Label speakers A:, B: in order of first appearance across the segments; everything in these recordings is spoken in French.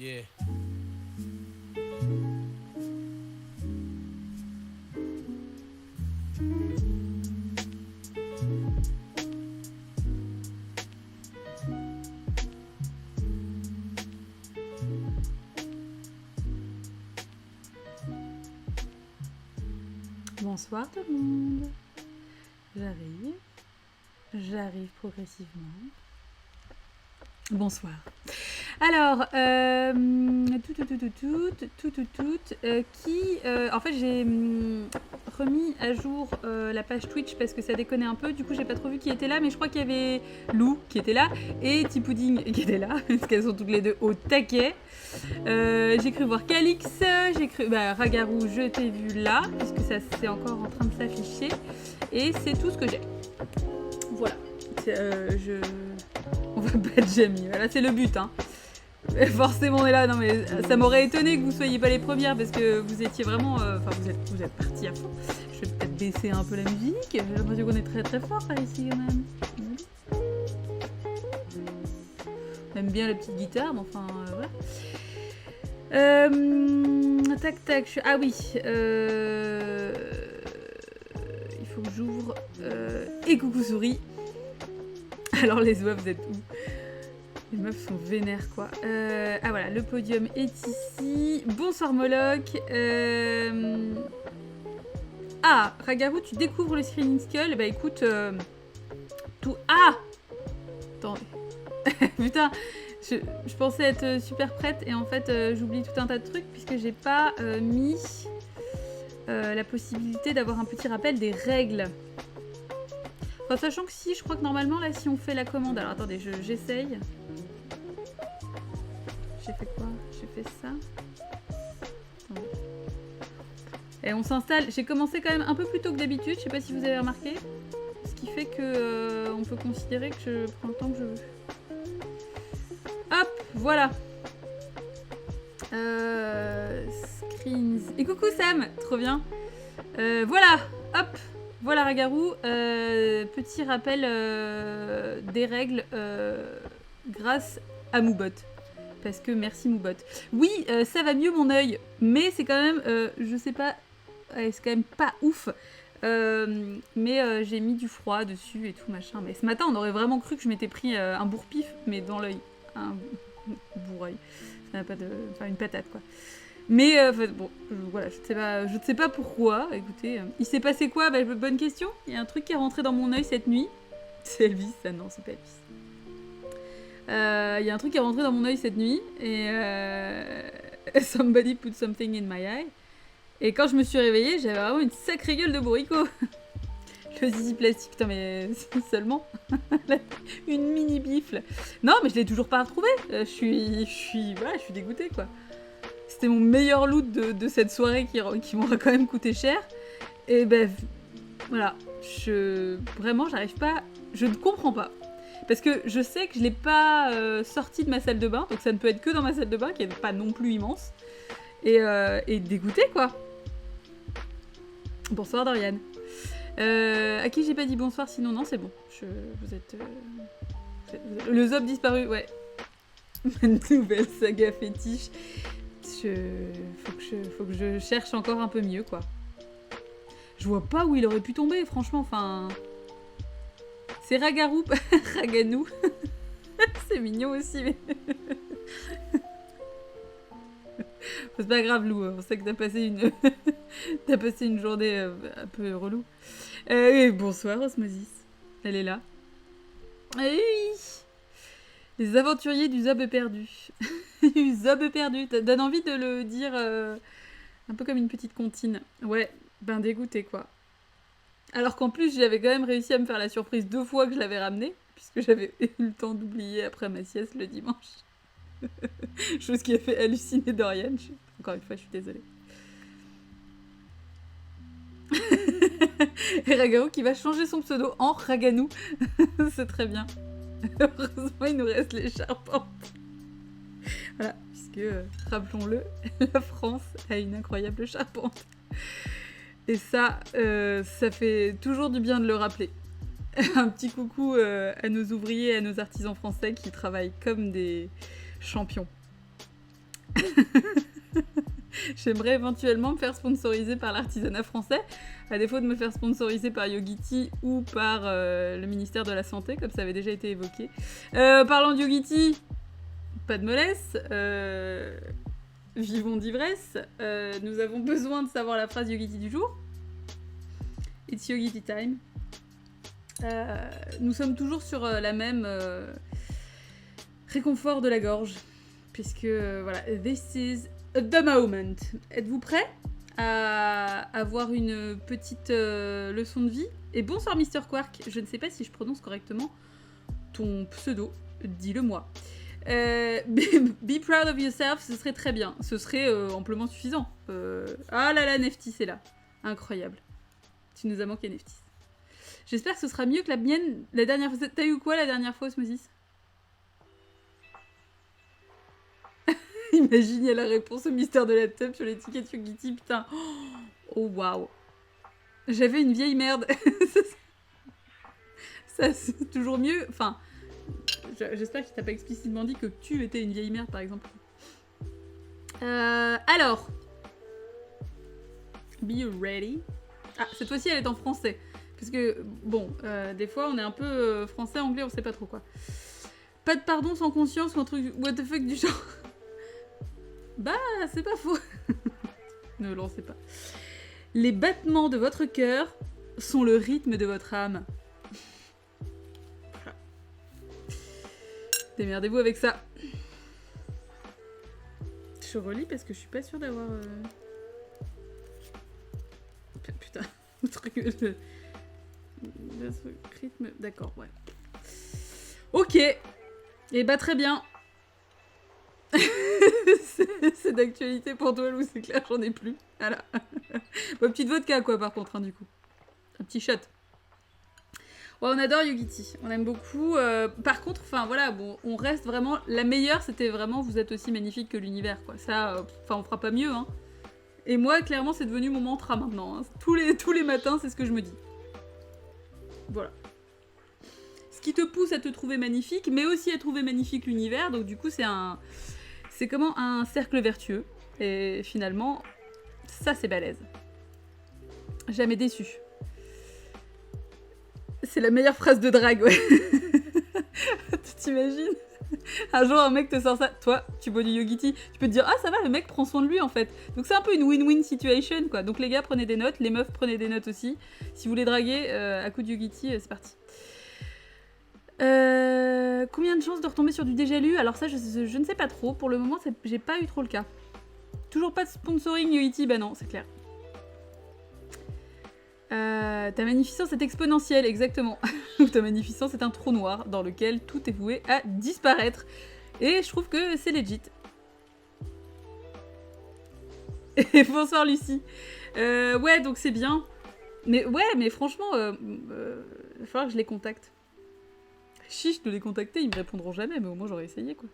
A: Yeah.
B: Bonsoir tout le monde. J'arrive progressivement. Bonsoir. Alors, en fait, j'ai remis à jour la page Twitch parce que ça déconnait un peu. Du coup, j'ai pas trop vu qui était là, mais je crois qu'il y avait Lou qui était là et Tipouding qui était là, parce qu'elles sont toutes les deux au taquet. J'ai cru voir Calix, j'ai cru... Ragarou, je t'ai vu là, puisque ça c'est encore en train de s'afficher. Et c'est tout ce que j'ai. Voilà. On va battre Jamie, voilà, c'est le but, hein. Forcément on est là, non mais ça m'aurait étonné que vous soyez pas les premières parce que vous étiez vraiment... vous êtes partis à fond. Je vais peut-être baisser un peu la musique, j'ai l'impression qu'on est très très fort par ici quand même. J'aime bien la petite guitare, mais enfin, voilà. Tac, tac, ah oui. Il faut que j'ouvre. Et coucou souris. Alors les oies, vous êtes où? Les meufs sont vénères, quoi. Ah voilà, le podium est ici. Bonsoir Moloch. Ah, Ragaru, tu découvres le Screaming Skull. Bah écoute, tout... Ah! Attendez. Putain, je pensais être super prête et en fait j'oublie tout un tas de trucs puisque j'ai pas mis la possibilité d'avoir un petit rappel des règles. Enfin, sachant que si, je crois que normalement là si on fait la commande... Alors attendez, j'essaye. J'ai fait quoi? J'ai fait ça. Attendez. Et on s'installe. J'ai commencé quand même un peu plus tôt que d'habitude, je sais pas si vous avez remarqué. Ce qui fait que on peut considérer que je prends le temps que je veux. Hop, voilà. Screens. Et coucou Sam, trop bien. Voilà, hop. Voilà Ragaru. Petit rappel des règles grâce à Moobot. Parce que merci Moobot. Oui, ça va mieux mon œil, mais c'est quand même, je sais pas, c'est quand même pas ouf. Mais j'ai mis du froid dessus et tout machin. Mais ce matin, on aurait vraiment cru que je m'étais pris un bourre-pif, mais dans l'œil. Un bourre-œil. Ça n'a pas de... Enfin, une patate, quoi. Mais, bon, voilà, je ne sais pas pourquoi. Écoutez, il s'est passé quoi? Bah, bonne question. Il y a un truc qui est rentré dans mon œil cette nuit. C'est Elvis, ça, non, c'est pas Elvis. Il y a un truc qui est rentré dans mon œil cette nuit. Et... Somebody put something in my eye. Et quand je me suis réveillée, j'avais vraiment une sacrée gueule de bourricot. Le zizi plastique, putain, mais seulement une mini bifle. Non, mais je l'ai toujours pas retrouvé. Je suis dégoûtée, quoi. C'était mon meilleur loot de cette soirée qui m'aura quand même coûté cher. Et ben, voilà. Vraiment, j'arrive pas... Je ne comprends pas. Parce que je sais que je l'ai pas sorti de ma salle de bain, donc ça ne peut être que dans ma salle de bain, qui est pas non plus immense. Et dégoûtée, quoi. Bonsoir Dorian. À qui j'ai pas dit bonsoir, sinon non, c'est bon. Vous êtes... Le zob disparu, ouais. Ma nouvelle saga fétiche. Faut que je cherche encore un peu mieux, quoi. Je vois pas où il aurait pu tomber, franchement, enfin... C'est Ragaru, Raganou. C'est mignon aussi, mais... C'est pas grave, Lou, on sait que t'as passé une... t'as passé une journée un peu relou. Et bonsoir, Osmosis. Elle est là. Et oui. Les aventuriers du Zob perdu. Du Zob perdu. Ça donne envie de le dire un peu comme une petite comptine. Ouais, ben dégoûté, quoi. Alors qu'en plus, j'avais quand même réussi à me faire la surprise 2 fois que je l'avais ramené, puisque j'avais eu le temps d'oublier après ma sieste le dimanche. Chose qui a fait halluciner Dorian. Encore une fois, je suis désolée. Et Ragaru qui va changer son pseudo en Raganou. C'est très bien. Heureusement, il nous reste les charpentes. Voilà, puisque, rappelons-le, la France a une incroyable charpente. Et ça, ça fait toujours du bien de le rappeler. Un petit coucou à nos ouvriers et à nos artisans français qui travaillent comme des champions. J'aimerais éventuellement me faire sponsoriser par l'artisanat français, à défaut de me faire sponsoriser par Yogiti ou par le ministère de la Santé, comme ça avait déjà été évoqué. Parlant de Yogiti, pas de mollesse, vivons d'ivresse, nous avons besoin de savoir la phrase Yogiti du jour. It's Yogiti time. Nous sommes toujours sur la même réconfort de la gorge, puisque voilà, this is the moment. Êtes-vous prêts à avoir une petite leçon de vie? Et bonsoir Mr. Quark, je ne sais pas si je prononce correctement ton pseudo, dis-le-moi. Be proud of yourself, ce serait très bien, ce serait amplement suffisant. Ah là là, Neftis est là, incroyable. Tu nous as manqué, Neftis. J'espère que ce sera mieux que la mienne la dernière fois. T'as eu quoi la dernière fois, Osmosis? Imagine, il y a la réponse au mystère de la tub sur l'étiquette Yogiti, putain. Oh, waouh. J'avais une vieille merde. Ça, c'est toujours mieux. Enfin, J'espère qu'il t'a pas explicitement dit que tu étais une vieille mère, par exemple. Alors. Be ready. Ah, cette fois-ci, elle est en français. Parce que, bon, des fois, on est un peu français, anglais, on sait pas trop quoi. Pas de pardon sans conscience ou un truc what the fuck du genre. Bah, c'est pas faux. Ne lancez pas. Les battements de votre cœur sont le rythme de votre âme. Voilà. Démerdez-vous avec ça. Je relis parce que je suis pas sûre d'avoir... Putain, le truc... rythme... D'accord, ouais. Ok. Et bah très bien. C'est d'actualité pour toi, Lou, c'est clair, j'en ai plus. Voilà. Bon, petite vodka, quoi, par contre, hein, du coup. Un petit shot. Ouais, on adore Yogiti, on aime beaucoup. Par contre, enfin voilà, bon, on reste vraiment... La meilleure, c'était vraiment « Vous êtes aussi magnifique que l'univers », quoi. Ça, enfin, on fera pas mieux, hein. Et moi, clairement, c'est devenu mon mantra, maintenant. Hein. Tous les matins, c'est ce que je me dis. Voilà. Ce qui te pousse à te trouver magnifique, mais aussi à trouver magnifique l'univers. Donc du coup, c'est comment un cercle vertueux. Et finalement, ça c'est balèze. Jamais déçu. C'est la meilleure phrase de drague, ouais. Tu t'imagines ? Un jour, un mec te sort ça. Toi, tu bois du Yogiti. Tu peux te dire, ah ça va, le mec prend soin de lui en fait. Donc c'est un peu une win-win situation, quoi. Donc les gars, prenez des notes. Les meufs, prenez des notes aussi. Si vous voulez draguer, à coup de Yogiti, c'est parti. Combien de chances de retomber sur du déjà lu ? Alors ça, je ne sais pas trop. Pour le moment, j'ai pas eu trop le cas. Toujours pas de sponsoring Yogiti, bah non, c'est clair. Ta magnificence est exponentielle, exactement. Ta magnificence est un trou noir dans lequel tout est voué à disparaître. Et je trouve que c'est legit. Et bonsoir Lucie. Ouais, donc c'est bien. Mais ouais, mais franchement, il va falloir que je les contacte. Chiche de les contacter, ils me répondront jamais, mais au moins j'aurais essayé, quoi.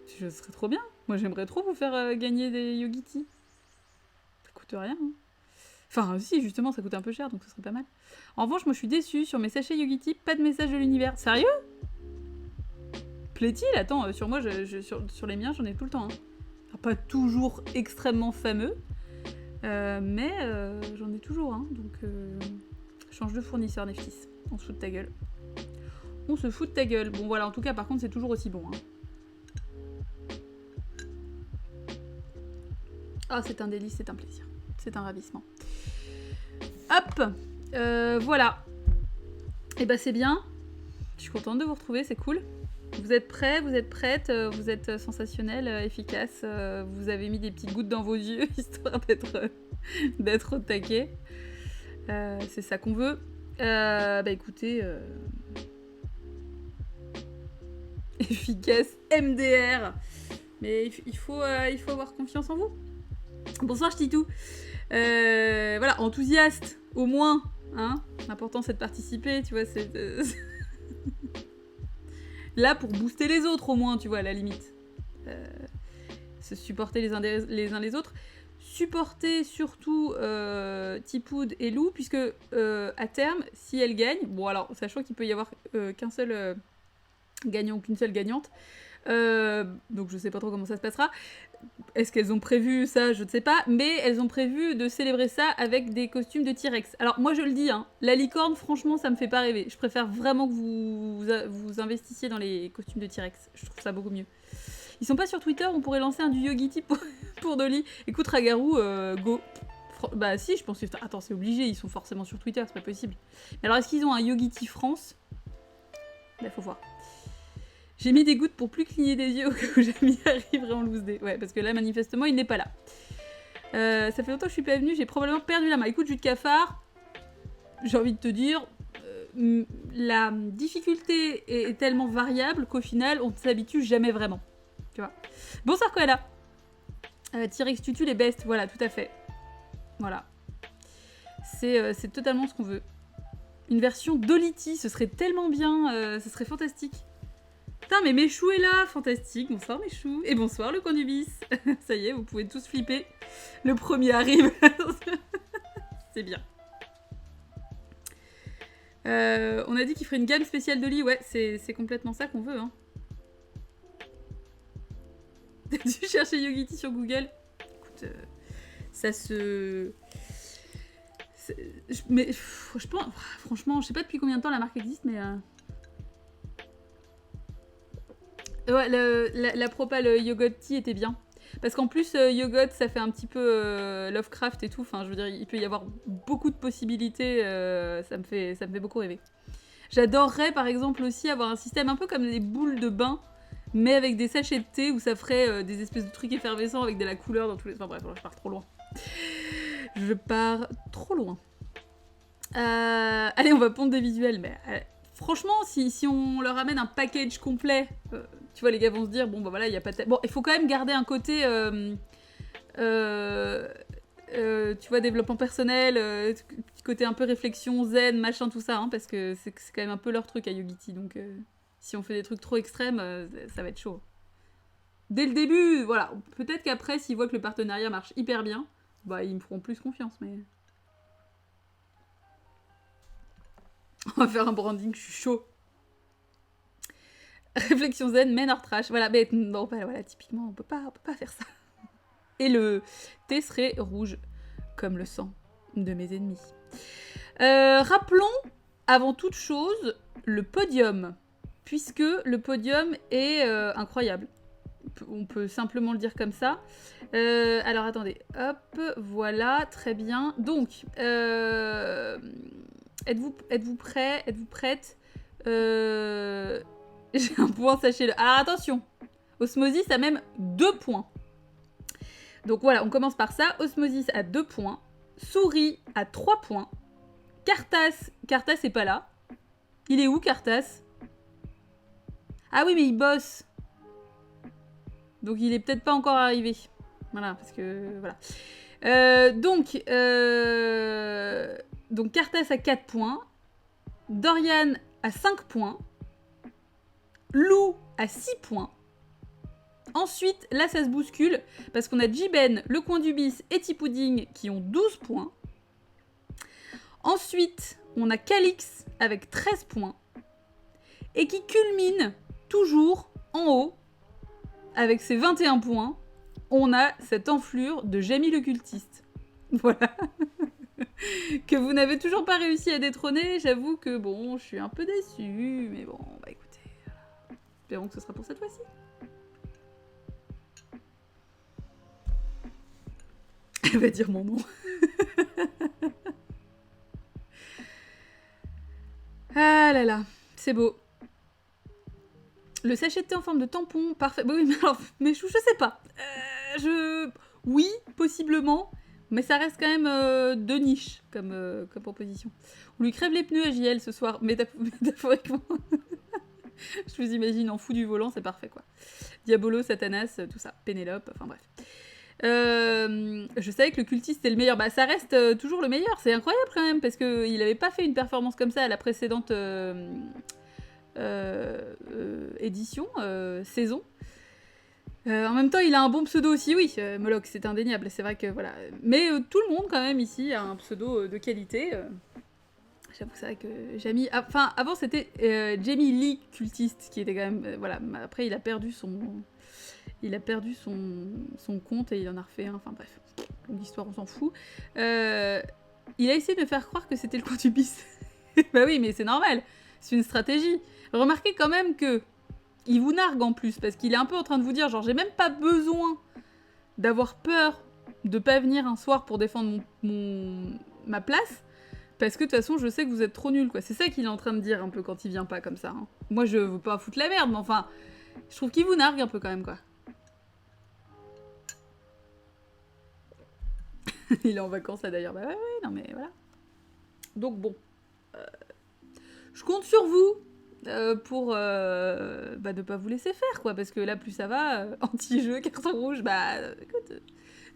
B: Ce serait trop bien. Moi, j'aimerais trop vous faire gagner des Yogiti. Ça coûte rien, hein. Enfin, si, justement, ça coûte un peu cher, donc ce serait pas mal. En revanche, moi, je suis déçue. Sur mes sachets Yogiti, pas de message de l'univers. Sérieux ? Plaît-il ? Attends, sur moi, sur les miens, j'en ai tout le temps. Hein. Alors, pas toujours extrêmement fameux, mais j'en ai toujours. Hein, donc, change de fournisseur, Neftis. On se fout de ta gueule. On se fout de ta gueule. Bon, voilà, en tout cas, par contre, c'est toujours aussi bon. Hein. Ah, c'est un délice, c'est un plaisir. C'est un ravissement. Hop, voilà. Et bah c'est bien. Je suis contente de vous retrouver, c'est cool. Vous êtes prêts, vous êtes prêtes, vous êtes sensationnels, efficaces. Vous avez mis des petites gouttes dans vos yeux, histoire d'être au taquet. C'est ça qu'on veut. Bah écoutez... efficace, MDR. Mais il faut avoir confiance en vous. Bonsoir Ch'titou. Voilà, enthousiaste, au moins, hein. L'important c'est de participer, tu vois, c'est là pour booster les autres au moins, tu vois, à la limite. Se supporter les uns les autres. Supporter surtout Tipoud et Lou, puisque à terme, si elles gagnent, bon alors, sachant qu'il peut y avoir qu'un seul gagnant ou qu'une seule gagnante, donc je sais pas trop comment ça se passera. Est-ce qu'elles ont prévu ça ? Je ne sais pas, mais elles ont prévu de célébrer ça avec des costumes de T-Rex. Alors moi je le dis, hein, la licorne, franchement, ça me fait pas rêver. Je préfère vraiment que vous investissiez dans les costumes de T-Rex. Je trouve ça beaucoup mieux. Ils sont pas sur Twitter, on pourrait lancer un du Yogiti pour Dolly. Écoute Ragarou, go. Bah si, je pense que... Attends, c'est obligé, ils sont forcément sur Twitter, c'est pas possible. Mais alors est-ce qu'ils ont un Yogiti France ? Bah faut voir. J'ai mis des gouttes pour plus cligner des yeux au cas où Jamie arriverait en loose day. Ouais, parce que là, manifestement, il n'est pas là. Ça fait longtemps que je suis pas venue, j'ai probablement perdu la main. Écoute, jus de cafard, j'ai envie de te dire, la difficulté est tellement variable qu'au final, on ne s'habitue jamais vraiment. Tu vois. Bonsoir Koala. T-Rex Tutu, les bestes, voilà, tout à fait. Voilà. C'est totalement ce qu'on veut. Une version Dolity, ce serait tellement bien, ce serait fantastique. Putain, mais Méchou est là, fantastique. Bonsoir Méchou. Et bonsoir le coin du bis. Ça y est, vous pouvez tous flipper. Le premier arrive. C'est bien. On a dit qu'il ferait une gamme spéciale de lits. Ouais, c'est complètement ça qu'on veut. Hein. T'as dû chercher Yogiti sur Google. Écoute, ça se... Mais je pense... Franchement, je sais pas depuis combien de temps la marque existe, mais... Ouais, la propale Yogot Tea était bien. Parce qu'en plus, Yogot, ça fait un petit peu Lovecraft et tout. Enfin, je veux dire, il peut y avoir beaucoup de possibilités. Ça me fait beaucoup rêver. J'adorerais, par exemple, aussi avoir un système un peu comme les boules de bain, mais avec des sachets de thé où ça ferait des espèces de trucs effervescents avec de la couleur dans tous les... Enfin bref, je pars trop loin. Je pars trop loin. Allez, on va pondre des visuels, mais... franchement, si on leur amène un package complet... tu vois, les gars vont se dire, bon, bah voilà, il y a pas... Bon, il faut quand même garder un côté... tu vois, développement personnel, côté un peu réflexion, zen, machin, tout ça, hein, parce que c'est quand même un peu leur truc à Yogiti, donc si on fait des trucs trop extrêmes, ça va être chaud. Dès le début, voilà, peut-être qu'après, s'ils voient que le partenariat marche hyper bien, bah ils me feront plus confiance, mais... On va faire un branding, je suis chaud. Réflexion zen, men or trash. Voilà, mais non, bah, voilà, typiquement, on peut pas faire ça. Et le thé serait rouge, comme le sang de mes ennemis. Rappelons, avant toute chose, le podium. Puisque le podium est incroyable. On peut simplement le dire comme ça. Alors, attendez. Hop, voilà, très bien. Donc, êtes-vous prêts? Êtes-vous prêtes? J'ai un point, sachez-le. Alors attention, Osmosis a même 2 points. Donc voilà, on commence par ça. Osmosis a 2 points. Souris a 3 points. Cartas est pas là. Il est où, Cartas? Ah oui, mais il bosse. Donc il est peut-être pas encore arrivé. Voilà, parce que... Voilà. Donc Cartas a 4 points. Dorian a 5 points. Lou a 6 points. Ensuite, là, ça se bouscule, parce qu'on a Jiben, Le Coin du Bis et Tipouding qui ont 12 points. Ensuite, on a Calix avec 13 points. Et qui culmine toujours en haut, avec ses 21 points. On a cette enflure de Jamie le cultiste. Voilà. Que vous n'avez toujours pas réussi à détrôner. J'avoue que, bon, je suis un peu déçue, mais bon, bah écoutez... Espérons que ce sera pour cette fois-ci. Elle va dire mon nom. Ah là là, c'est beau. Le sachet de thé en forme de tampon, parfait. Bah oui, mais alors, mais je sais pas. Oui, possiblement, mais ça reste quand même de niche comme proposition. On lui crève les pneus à JL ce soir, métaphoriquement. Je vous imagine en fou du volant, c'est parfait quoi. Diabolo, Satanas, tout ça. Pénélope, enfin bref. Je savais que le cultiste est le meilleur. Bah ça reste toujours le meilleur, c'est incroyable quand même, parce qu'il avait pas fait une performance comme ça à la précédente édition, saison. En même temps, il a un bon pseudo aussi, oui, Moloch, c'est indéniable, c'est vrai que voilà. Mais tout le monde quand même ici a un pseudo de qualité. J'avoue que c'est vrai que Jamie... Enfin, avant c'était Jamie Lee cultiste, qui était quand même... voilà, après il a perdu son compte et il en a refait un, enfin bref, l'histoire on s'en fout. Il a essayé de me faire croire que c'était le coin du bis. Bah oui, mais c'est normal, c'est une stratégie. Remarquez quand même que il vous nargue en plus, parce qu'il est un peu en train de vous dire, genre j'ai même pas besoin d'avoir peur de pas venir un soir pour défendre ma place, parce que de toute façon je sais que vous êtes trop nuls, quoi. C'est ça qu'il est en train de dire un peu quand il vient pas comme ça. Hein. Moi je veux pas foutre la merde, mais enfin, je trouve qu'il vous nargue un peu quand même, quoi. Il est en vacances là d'ailleurs. Bah ouais, non mais voilà. Donc bon. Je compte sur vous pour ne pas vous laisser faire, quoi. Parce que là, plus ça va, anti-jeu, carton rouge, bah écoute.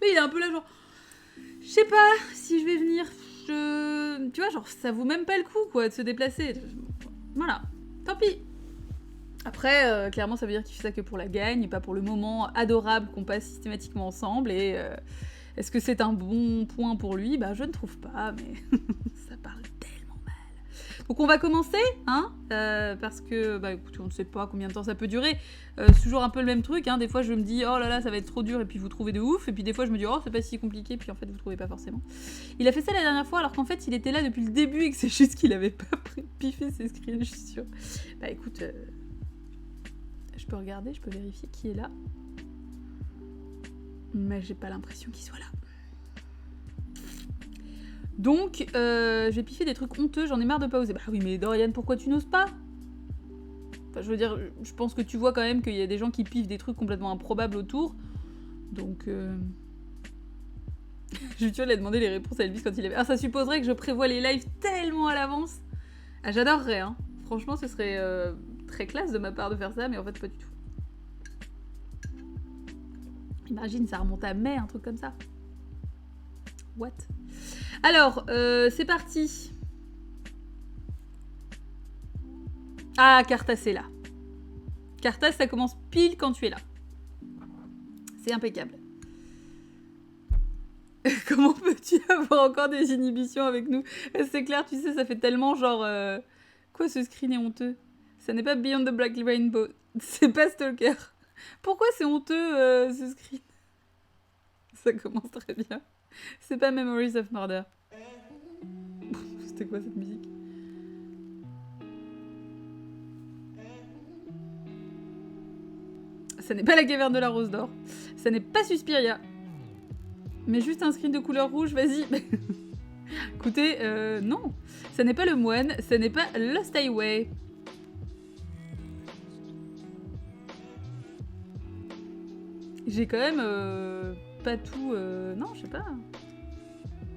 B: Mais il est un peu là, genre. Je sais pas si je vais venir. Tu vois, genre, ça vaut même pas le coup, quoi, de se déplacer. Voilà. Tant pis. Après, clairement, ça veut dire qu'il fait ça que pour la gagne et pas pour le moment adorable qu'on passe systématiquement ensemble. Et est-ce que c'est un bon point pour lui? Bah, je ne trouve pas, mais ça parle tellement mal. Donc on va commencer, hein, parce que, bah écoutez, on ne sait pas combien de temps ça peut durer. C'est toujours un peu le même truc, hein. Des fois je me dis, oh là là, ça va être trop dur, et puis vous trouvez de ouf. Et puis des fois je me dis, oh c'est pas si compliqué, puis en fait vous trouvez pas forcément. Il a fait ça la dernière fois, alors qu'en fait il était là depuis le début et que c'est juste qu'il avait pas piffé ses screens, je suis sûre. Bah écoute, je peux regarder, je peux vérifier qui est là. Mais j'ai pas l'impression qu'il soit là. Donc, j'ai piffé des trucs honteux, j'en ai marre de pas oser. Bah oui, mais Dorian, pourquoi tu n'oses pas? Enfin, je veux dire, je pense que tu vois quand même qu'il y a des gens qui piffent des trucs complètement improbables autour. Donc, je suis allée demander les réponses à Elvis quand il avait... Ah, ça supposerait que je prévois les lives tellement à l'avance. Ah, j'adorerais, hein. Franchement, ce serait très classe de ma part de faire ça, mais en fait, pas du tout. Imagine, ça remonte à mai, un truc comme ça. What? Alors, c'est parti. Ah, Cartas est là. Cartas, ça commence pile quand tu es là. C'est impeccable. Comment peux-tu avoir encore des inhibitions avec nous? C'est clair, tu sais, ça fait tellement genre... Quoi, ce screen est honteux? Ça n'est pas Beyond the Black Rainbow. C'est pas Stalker. Pourquoi c'est honteux, ce screen? Ça commence très bien. C'est pas Memories of Murder. C'était quoi cette musique? Ça n'est pas la caverne de la Rose d'Or. Ça n'est pas Suspiria. Mais juste un screen de couleur rouge, vas-y. Écoutez, non. Ça n'est pas le moine. Ça n'est pas Lost Highway. J'ai quand même pas tout... Non, je sais pas.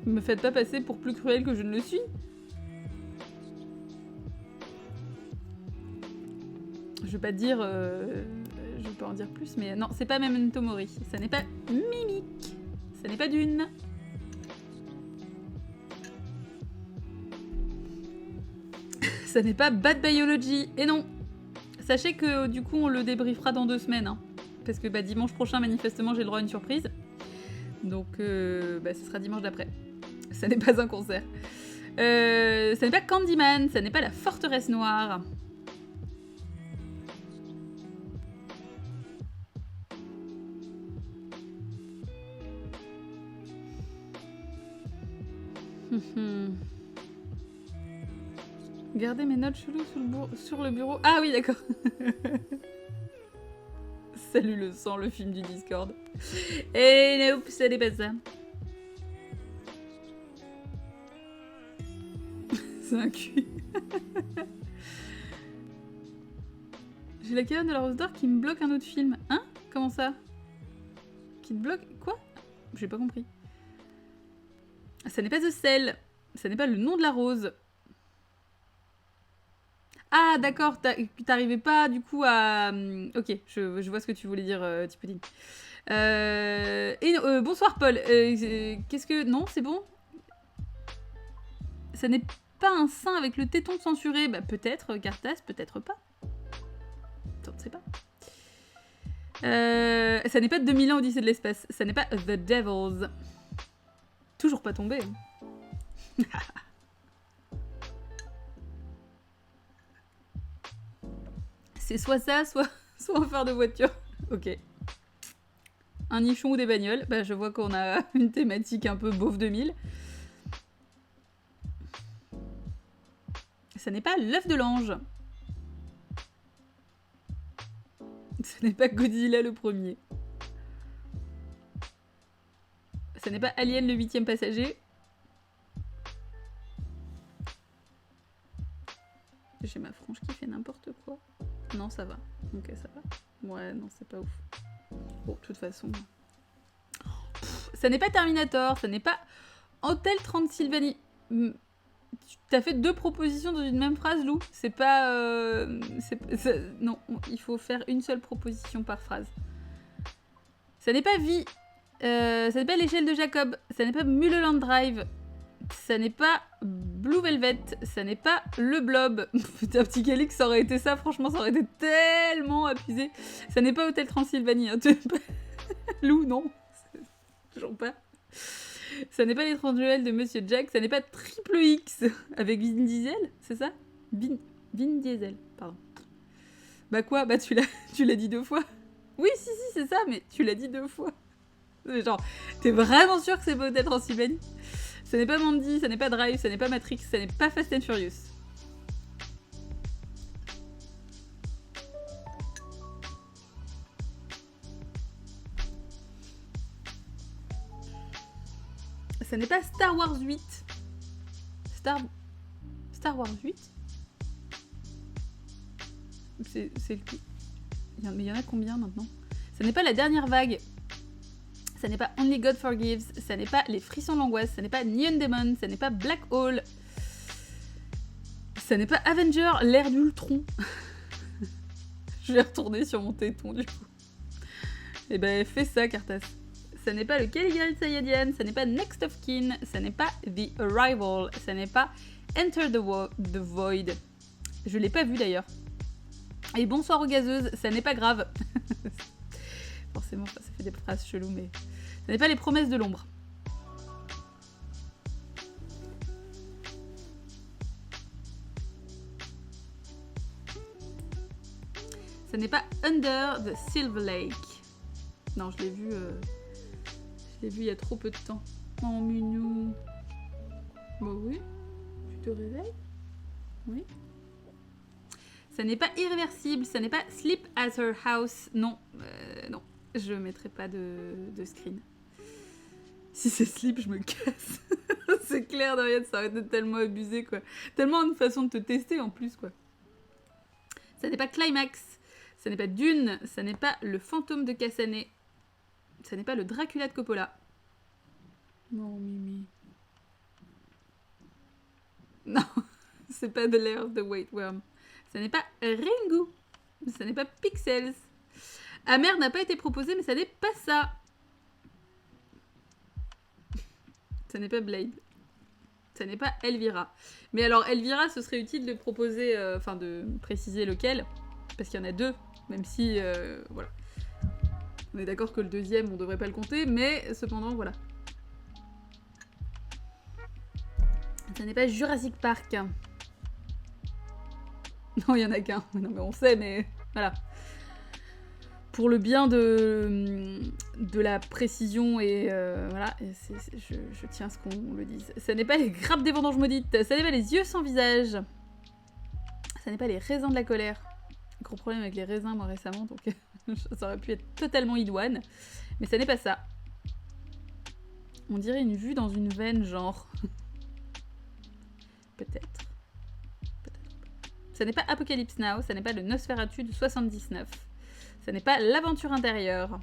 B: Me faites pas passer pour plus cruel que je ne le suis. Je vais pas dire... je peux en dire plus, mais non, c'est pas Memento Mori. Ça n'est pas Mimic. Ça n'est pas Dune. Ça n'est pas Bad Biology. Et non. Sachez que du coup, on le débriefera dans 2 semaines. Hein, parce que bah, dimanche prochain, manifestement, j'ai le droit à une surprise. Donc, bah, ce sera dimanche d'après. Ça n'est pas un concert. Ça n'est pas Candyman. Ça n'est pas la forteresse noire. Gardez mes notes cheloues sur le bureau. Ah oui, d'accord. Salut le sang, le film du Discord. Et nope, ça n'est pas ça. C'est un cul. J'ai la caverne de la Rose d'Or qui me bloque un autre film. Hein? Comment ça? Qui te bloque? Quoi? J'ai pas compris. Ça n'est pas The Cell. Ça n'est pas le nom de la rose. Ah, d'accord, t'arrivais pas du coup à... Ok, je vois ce que tu voulais dire, Tipudine. Bonsoir, Paul. Qu'est-ce que... Non, c'est bon? Ça n'est pas un sein avec le téton censuré. Bah, peut-être, Cartas, peut-être pas. On ne sait pas. Ça n'est pas 2000 ans Odyssée de l'espace. Ça n'est pas The Devils. Toujours pas tombé. C'est soit ça, soit un phare de voiture. Ok. Un nichon ou des bagnoles. Bah, je vois qu'on a une thématique un peu beauf 2000. Ça n'est pas l'œuf de l'ange. Ce n'est pas Godzilla le premier. Ça n'est pas Alien le 8e passager. J'ai ma frange qui fait n'importe quoi. Non, ça va. Ok, ça va. Ouais, non, c'est pas ouf. Bon, de toute façon... Ça n'est pas Terminator, ça n'est pas Hotel Transylvanie. T'as fait 2 propositions dans une même phrase, Lou. C'est pas... non, il faut faire une seule proposition par phrase. Ça n'est pas Vie. Ça n'est pas l'échelle de Jacob. Ça n'est pas Mulholland Drive. Ça n'est pas Blue Velvet. Ça n'est pas Le Blob. Putain, petit Calix, ça aurait été ça. Franchement, ça aurait été tellement abusé. Ça n'est pas Hotel Transylvanie. Hein. Lou, non. Toujours pas. Ça n'est pas l'étrange Noël de Monsieur Jack, ça n'est pas Triple X avec Vin Diesel, c'est ça Vin Diesel, pardon. Bah quoi? Bah tu l'as dit 2 fois. Oui, si, c'est ça, mais tu l'as dit 2 fois. Genre, t'es vraiment sûr que c'est Hotel Transylvanie? Ça n'est pas Mandy, ça n'est pas Drive, ça n'est pas Matrix, ça n'est pas Fast and Furious. Ça n'est pas Star Wars 8. Star Wars 8? C'est le... Mais il y en a combien maintenant? Ça n'est pas La Dernière Vague. Ça n'est pas Only God Forgives. Ça n'est pas Les Frissons de l'Angoisse. Ça n'est pas Neon Demon. Ça n'est pas Black Hole. Ça n'est pas Avenger, l'ère d'Ultron. Je vais retourner sur mon téton du coup. Eh ben fais ça, Cartas. Ça n'est pas le Caligari Sayadian. Ça n'est pas Next of Kin. Ça n'est pas The Arrival. Ça n'est pas Enter the Void. Je l'ai pas vu d'ailleurs. Et bonsoir aux gazeuses, ça n'est pas grave. Forcément, ça fait des phrases cheloues, mais... Ça n'est pas Les Promesses de l'Ombre. Ça n'est pas Under the Silver Lake. Non, je l'ai vu il y a trop peu de temps. Oh, minou. Bah oui. Tu te réveilles? Oui. Ça n'est pas Irréversible, ça n'est pas Sleep at Her House. Non, non, je mettrai pas de screen. Si c'est Sleep, je me casse. C'est clair, derrière, ça aurait été tellement abusé, quoi. Tellement une façon de te tester, en plus, quoi. Ça n'est pas Climax, ça n'est pas Dune, ça n'est pas Le Fantôme de Cassané, ça n'est pas le Dracula de Coppola. Non, Mimi. Non, c'est pas The Lair of the White Worm. Ça n'est pas Ringu. Ça n'est pas Pixels. Amer n'a pas été proposé, mais ça n'est pas ça. Ça n'est pas Blade. Ça n'est pas Elvira. Mais alors, Elvira, ce serait utile de proposer, enfin de préciser lequel, parce qu'il y en a 2, même si, voilà. On est d'accord que le deuxième, on devrait pas le compter, mais cependant, voilà. Ça n'est pas Jurassic Park. Non, il y en a qu'un. Non, mais on sait, mais voilà. Pour le bien de la précision et voilà, je tiens à ce qu'on le dise. Ça n'est pas Les Grappes des Vendanges Maudites. Ça n'est pas Les Yeux sans visage. Ça n'est pas Les Raisins de la colère. Gros problème avec les raisins, moi, récemment, donc ça aurait pu être totalement idoine. Mais ça n'est pas ça. On dirait une vue dans une veine, genre. Peut-être. Ça n'est pas Apocalypse Now, ça n'est pas le Nosferatu de 79. Ça n'est pas L'Aventure intérieure.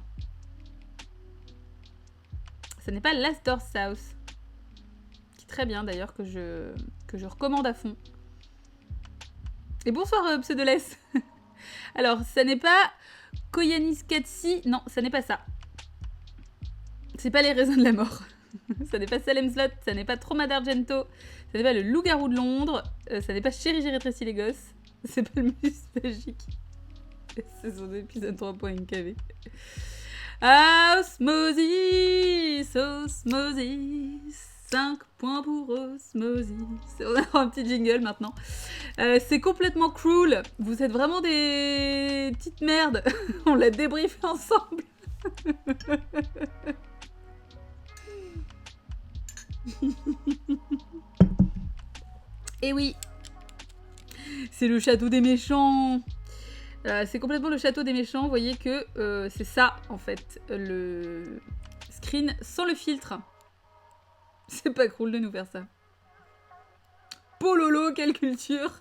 B: Ça n'est pas Last Door South. Qui est très bien d'ailleurs, que je recommande à fond. Et bonsoir Pseudoless. Alors, ça n'est pas Koyanis Katsi. Non, ça n'est pas ça. C'est pas Les Raisins de la Mort. Ça n'est pas Salem Slot, ça n'est pas Trauma d'Argento, ça n'est pas Le Loup-garou de Londres, ça n'est pas Chérie, j'ai rétréci les gosses, c'est pas Le Mus magique. C'est son épisode 3.nkv. Osmosis, Osmosis, 5 points pour Osmosis. On a un petit jingle maintenant. C'est complètement cruel. Vous êtes vraiment des petites merdes. On l'a débriefé ensemble. Et oui, c'est le château des méchants. C'est complètement le château des méchants. Vous voyez que c'est ça, en fait, le screen sans le filtre. C'est pas cool de nous faire ça. Pololo, quelle culture.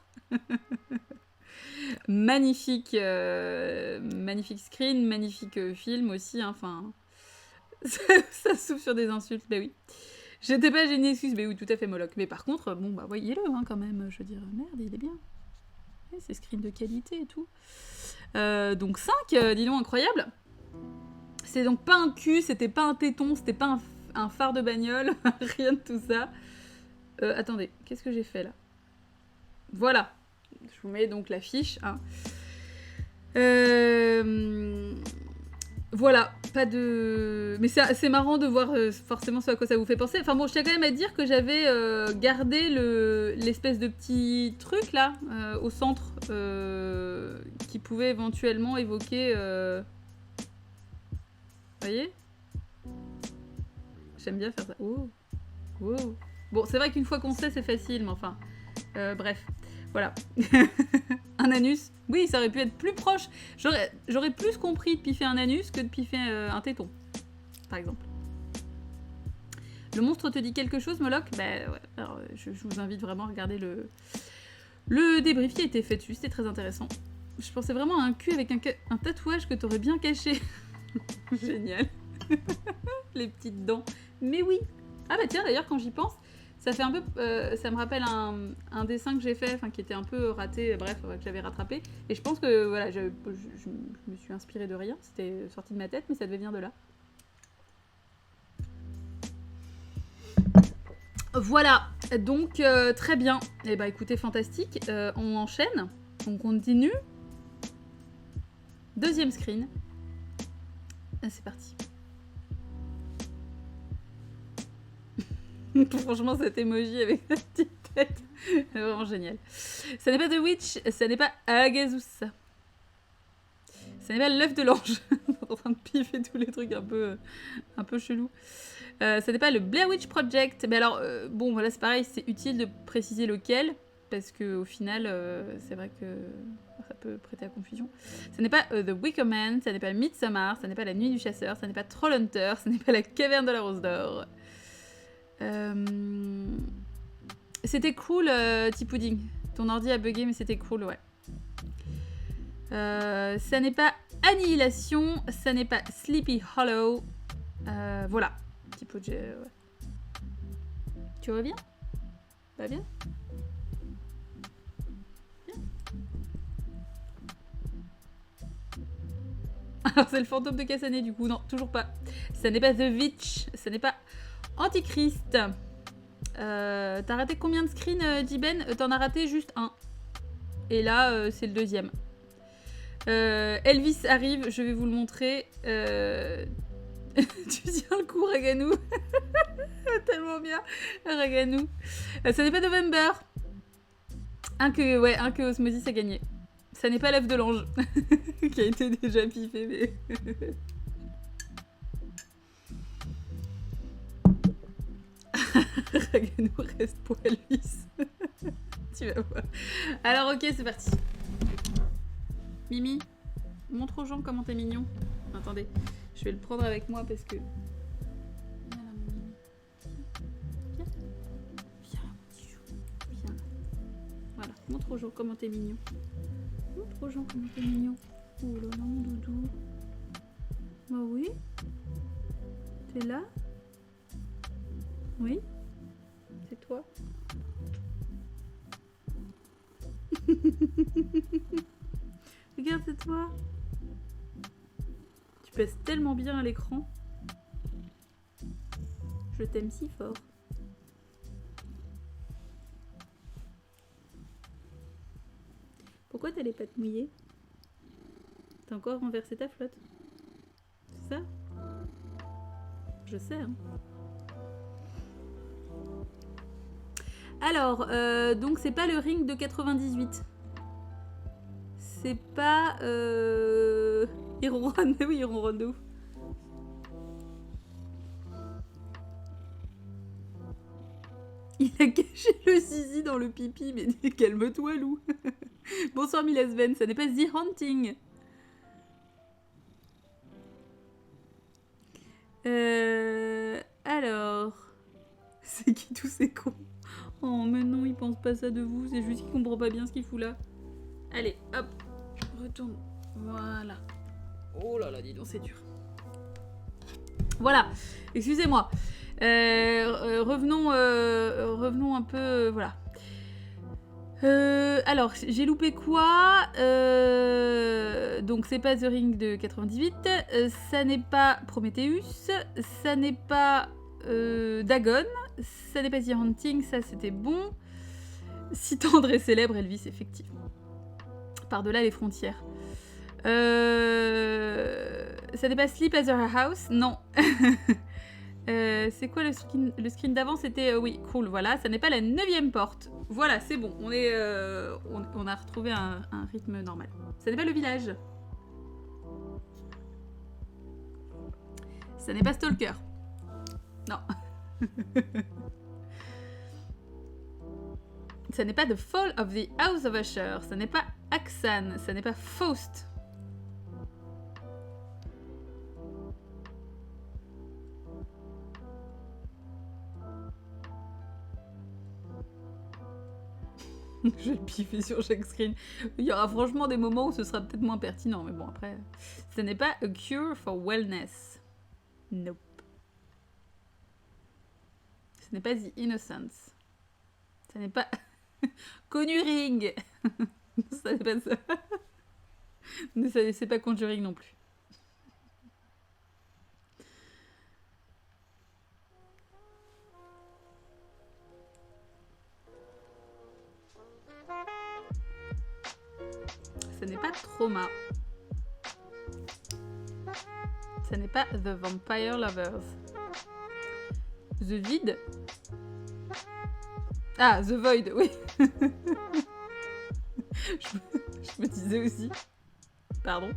B: Magnifique, magnifique screen, magnifique film aussi. Enfin, ça souffle sur des insultes, bah oui. J'étais pas génie, excuse, mais oui, tout à fait Moloch. Mais par contre, bon, bah voyez-le hein, quand même. Je veux dire, merde, il est bien. Ouais, c'est screen de qualité et tout. Donc 5, dis donc, incroyable. C'est donc pas un cul, c'était pas un téton, c'était pas un phare de bagnole, rien de tout ça. Attendez, qu'est-ce que j'ai fait là? Voilà. Je vous mets donc la fiche. Hein. Voilà, pas de... Mais c'est marrant de voir forcément ce à quoi ça vous fait penser. Enfin bon, je tiens quand même à dire que j'avais gardé l'espèce de petit truc là, au centre, qui pouvait éventuellement évoquer... Vous voyez? J'aime bien faire ça. Oh. Oh. Bon, c'est vrai qu'une fois qu'on sait, c'est facile, mais enfin... bref, voilà. Un anus, oui, ça aurait pu être plus proche. J'aurais plus compris de piffer un anus que de piffer un téton, par exemple. Le monstre te dit quelque chose, Moloch? Bah ouais, alors je vous invite vraiment à regarder le débrief qui a été fait dessus, c'était très intéressant. Je pensais vraiment à un cul avec un tatouage que t'aurais bien caché. Génial. Les petites dents. Mais oui. Ah bah tiens, d'ailleurs, quand j'y pense, ça fait un peu, ça me rappelle un dessin que j'ai fait, enfin qui était un peu raté, bref, que j'avais rattrapé. Et je pense que voilà, je me suis inspirée de rien, c'était sorti de ma tête, mais ça devait venir de là. Voilà, donc très bien. Et bah écoutez, fantastique. On enchaîne, on continue. Deuxième screen. C'est parti. Franchement, cet emoji avec sa petite tête, c'est vraiment génial. Ça n'est pas The Witch, ça n'est pas Agazusa. Ça n'est pas l'œuf de l'ange. En train de piffer tous les trucs un peu chelous. Ça n'est pas le Blair Witch Project. Mais alors, bon, voilà, c'est pareil, c'est utile de préciser lequel. Parce qu'au final, c'est vrai que ça peut prêter à confusion. Ça n'est pas The Wicker Man, ça n'est pas Midsommar, ça n'est pas La Nuit du Chasseur, ça n'est pas Trollhunter, ça n'est pas La Caverne de la Rose d'Or. C'était cool, T-Pudding. Ton ordi a bugué, mais c'était cool, ouais. Ça n'est pas Annihilation, ça n'est pas Sleepy Hollow. Voilà. T-Pudding, ouais. Tu reviens? Pas bien? Alors c'est le fantôme de Cassané du coup, non, toujours pas. Ça n'est pas The Witch, ça n'est pas Antichrist. T'as raté combien de screens, Jiben? T'en as raté juste un. Et là, c'est le deuxième. Elvis arrive, je vais vous le montrer. Tu tiens le coup, Raganou. Tellement bien, Raganou. Ça n'est pas November. Un que Osmosis a gagné. Ça n'est pas l'œuf de l'ange. Qui a été déjà piffé, mais... Raganou reste pour Elvis. Tu vas voir. Alors ok, c'est parti. Mimi, montre aux gens comment t'es mignon. Attendez, je vais le prendre avec moi parce que... Viens là, mon Mimi. Viens. Viens là, mon petit chou. Viens là. Voilà, montre aux gens comment t'es mignon. Montre aux gens comment t'es mignon. Oh là là, mon doudou. Bah oui. T'es là? Oui. C'est toi. Regarde, c'est toi. Tu passes tellement bien à l'écran. Je t'aime si fort. Pourquoi t'as les pattes mouillées? T'as encore renversé ta flotte? C'est ça? Je sais, hein. Alors, donc c'est pas le ring de 98. C'est pas... Il ronronne, oui, il ronronne de ouf. Il a caché le zizi dans le pipi, mais calme-toi, Lou. Bonsoir, Milasven, ça n'est pas The Haunting. Alors... C'est qui tous ces cons? Oh, mais non, il pense pas ça de vous, c'est juste qu'il comprend pas bien ce qu'il fout là. Allez, hop, retourne. Voilà. Oh là là, dis donc, c'est dur. Voilà, excusez-moi. Revenons un peu... voilà. Alors, j'ai loupé quoi? Donc, c'est pas The Ring de 98. Ça n'est pas Prometheus. Ça n'est pas Dagon. Ça n'est pas The Haunting. Ça, c'était bon. Si tendre et célèbre, Elvis, effectivement. Par-delà les frontières. Ça n'est pas Sleep as a House, non. C'est quoi le screen d'avant? C'était oui, cool, voilà. Ça n'est pas la 9e porte. Voilà, c'est bon. On a retrouvé un rythme normal. Ça n'est pas le village. Ça n'est pas Stalker. Non. Ça n'est pas The Fall of the House of Usher. Ça n'est pas Aksan. Ça n'est pas Faust. Je vais piffer sur chaque screen. Il y aura franchement des moments où ce sera peut-être moins pertinent, mais bon, après... Ce n'est pas A Cure for Wellness. Nope. Ce n'est pas The Innocence. Ce n'est pas... Conjuring. Ça n'est pas ça. C'est pas Conjuring non plus. Ce n'est pas Trauma. Ce n'est pas The Vampire Lovers. The Vide. Ah, The Void, oui. je me disais aussi. Pardon.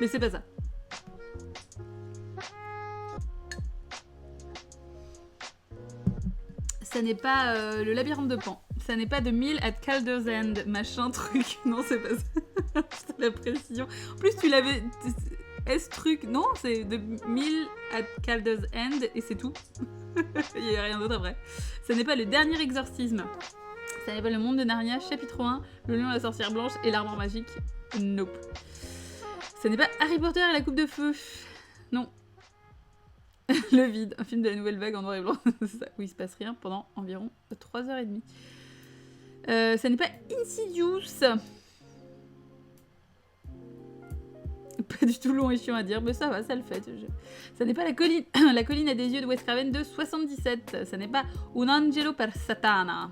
B: Mais c'est pas ça. Ça n'est pas le labyrinthe de Pan. Ça n'est pas The Mill at Calder's End, machin truc. Non, c'est pas ça. Putain, la précision. En plus, tu l'avais... Est-ce truc? Non, c'est The Mill at Calder's End et c'est tout. Il n'y a rien d'autre après. Ça n'est pas le dernier exorcisme. Ça n'est pas le monde de Narnia, chapitre 1, le lion, la sorcière blanche et l'arbre magique. Nope. Ça n'est pas Harry Potter et la coupe de feu. Non. Le vide, un film de la nouvelle vague en noir et blanc. Ça, où il se passe rien pendant environ 3h30. Ça n'est pas Insidious. Pas du tout long et chiant à dire, mais ça va, ça le fait. Ça n'est pas la colline, la colline à des yeux de Wes Craven de 77. Ça n'est pas Un Angelo per Satana.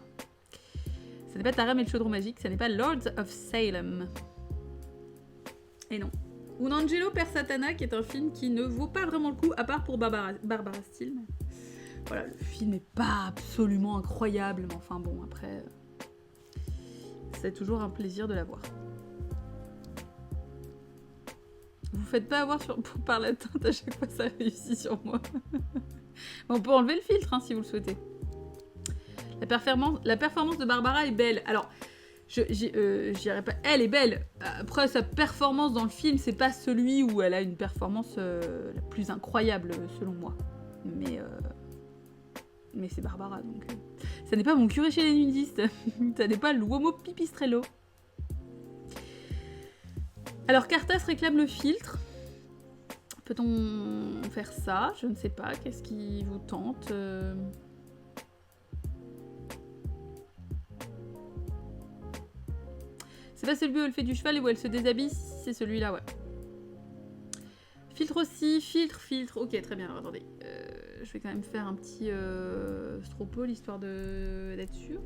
B: Ça n'est pas Taram et le chaudron magique. Ça n'est pas Lords of Salem. Et non. Un Angelo per Satana, qui est un film qui ne vaut pas vraiment le coup, à part pour Barbara Steele. Voilà, le film n'est pas absolument incroyable, mais enfin bon, après, c'est toujours un plaisir de la voir. Vous faites pas avoir par la teinte à chaque fois, ça réussit sur moi. On peut enlever le filtre hein, si vous le souhaitez. La performance de Barbara est belle. Alors, je dirais pas elle est belle. Après, sa performance dans le film, c'est pas celui où elle a une performance la plus incroyable selon moi. Mais c'est Barbara, donc... Ça n'est pas Mon curé chez les nudistes. Ça n'est pas l'uomo pipistrello. Alors, Cartas réclame le filtre. Peut-on faire ça? Je ne sais pas. Qu'est-ce qui vous tente? C'est pas celui où elle fait du cheval et où elle se déshabille? C'est celui-là, ouais. Filtre aussi. Filtre. Ok, très bien. Alors, attendez. Je vais quand même faire un petit stropole, histoire d'être sûre.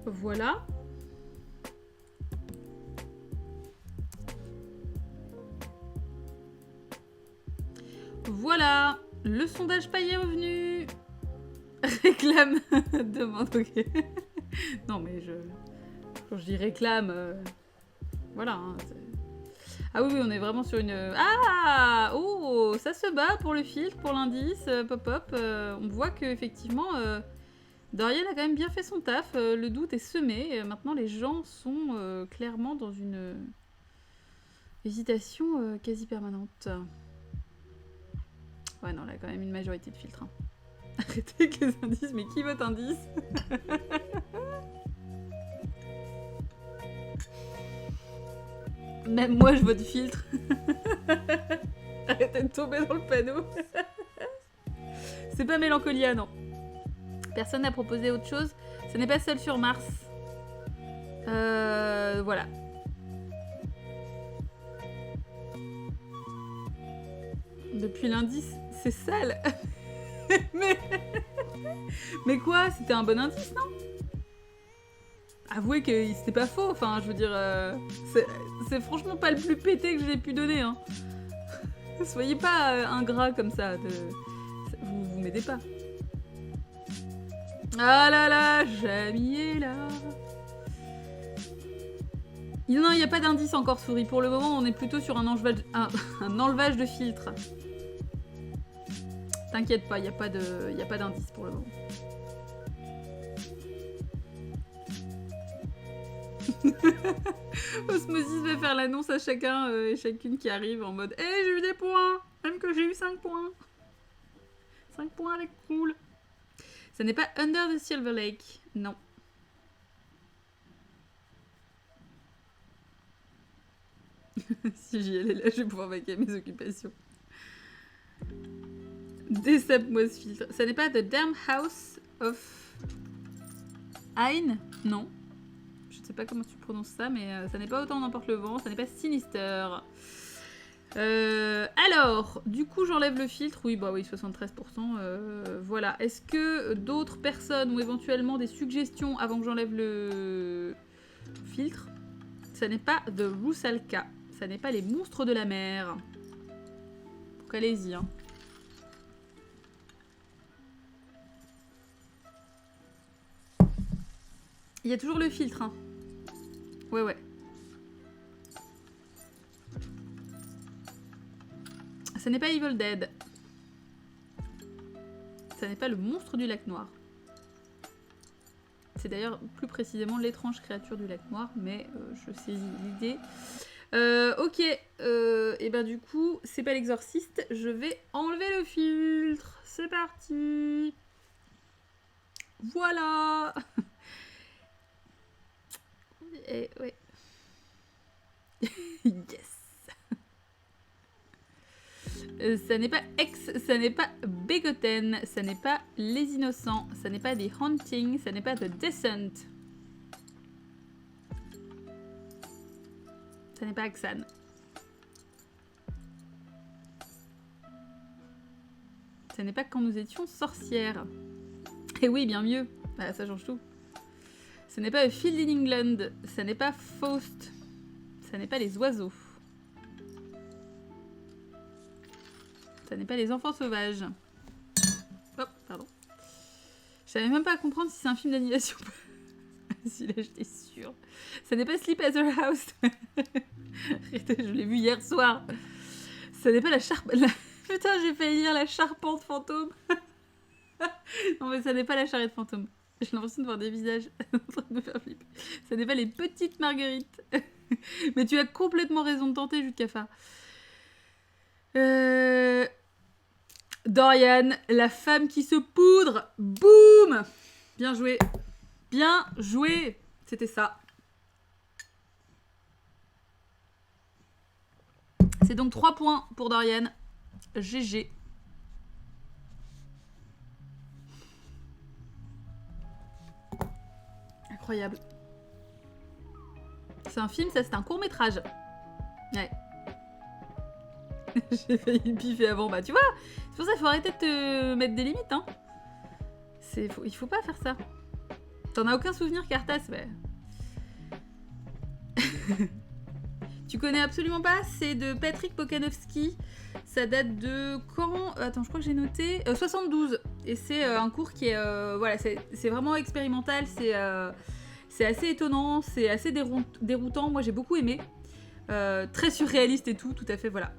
B: Voilà. Voilà. Le sondage paillé est revenu. Réclame. Demande, ok. Non, mais quand je dis réclame... Voilà. Hein, ah oui, on est vraiment sur une... Ah! Oh! Ça se bat pour le filtre, pour l'indice, pop-up. On voit qu'effectivement, Dorian a quand même bien fait son taf. Le doute est semé. Maintenant, les gens sont clairement dans une hésitation quasi permanente. Ouais, non, là, quand même une majorité de filtres. Hein. Arrêtez avec les indices, mais qui vote indice? Même moi, je vote filtre. Arrêtez de tomber dans le panneau. C'est pas Mélancolia, non. Personne n'a proposé autre chose. Ce n'est pas Seul sur Mars. Voilà. Depuis lundi, c'est sale. mais... mais quoi? C'était un bon indice, non? Avouez que c'était pas faux, enfin, je veux dire... c'est franchement pas le plus pété que j'ai pu donner, hein. Soyez pas ingrat comme ça. Vous m'aidez pas. Ah là là, Jamie est là. Non, il n'y a pas d'indice encore, souris. Pour le moment, on est plutôt sur un enlevage de filtre. T'inquiète pas, il n'y a pas d'indice pour le moment. Osmosis va faire l'annonce à chacun et chacune qui arrive en mode « Hey, j'ai eu des points! Même que j'ai eu 5 points! 5 points avec cool! » Ça n'est pas Under the Silver Lake. Non. Si j'y allais là, je vais pouvoir vaquer à mes occupations. Désape-moi ce filtre. Ça n'est pas The Damn House of Ein? Non. Je ne sais pas comment tu prononces ça, mais ça n'est pas Autant n'emporte le vent. Ça n'est pas Sinister. Alors, du coup, j'enlève le filtre. Oui, bah oui, 73%. Voilà. Est-ce que d'autres personnes ont éventuellement des suggestions avant que j'enlève le filtre? Ça n'est pas The Rusalka. Ça n'est pas les monstres de la mer. Donc allez-y, hein. Il y a toujours le filtre, hein. Ouais. Ça n'est pas Evil Dead. Ça n'est pas le monstre du lac noir. C'est d'ailleurs plus précisément l'étrange créature du lac noir, mais je saisis l'idée. Ok, et ben du coup, c'est pas l'exorciste. Je vais enlever le filtre. C'est parti. Voilà. Et ouais. Yes. Ça n'est pas ça n'est pas Begotten, ça n'est pas Les Innocents, ça n'est pas The Haunting, ça n'est pas The Descent. Ça n'est pas Axan. Ça n'est pas Quand nous étions sorcières. Et oui, bien mieux. Bah, ça change tout. Ce n'est pas A Field in England, ça n'est pas Faust, ça n'est pas Les Oiseaux. Ça n'est pas Les Enfants Sauvages. Oh, pardon. Je savais même pas à comprendre si c'est un film d'animation. Si là, j'étais sûre. Ça n'est pas Sleep at the House. Je l'ai vu hier soir. Ça n'est pas la charpente. Putain, j'ai failli lire La Charpente Fantôme. Non, mais ça n'est pas La Charrette Fantôme. J'ai l'impression de voir des visages en train de me faire flipper. Ça n'est pas Les Petites Marguerites. Mais tu as complètement raison de tenter, Jus de Cafard. Dorian, la femme qui se poudre. Boum! Bien joué. Bien joué. C'était ça. C'est donc 3 points pour Dorian. GG. Incroyable. C'est un film, ça, c'est un court-métrage. Ouais. J'ai failli piffer avant. Bah, tu vois, c'est pour ça qu'il faut arrêter de te mettre des limites, hein. Il faut pas faire ça. T'en as aucun souvenir, Cartas? Ouais. Tu connais absolument pas? C'est de Patrick Pokanowski. Ça date de quand? Attends, je crois que j'ai noté. 72. Et c'est un cours qui est... voilà, c'est vraiment expérimental. C'est assez étonnant. C'est assez déroutant. Moi, j'ai beaucoup aimé. Très surréaliste et tout à fait, voilà.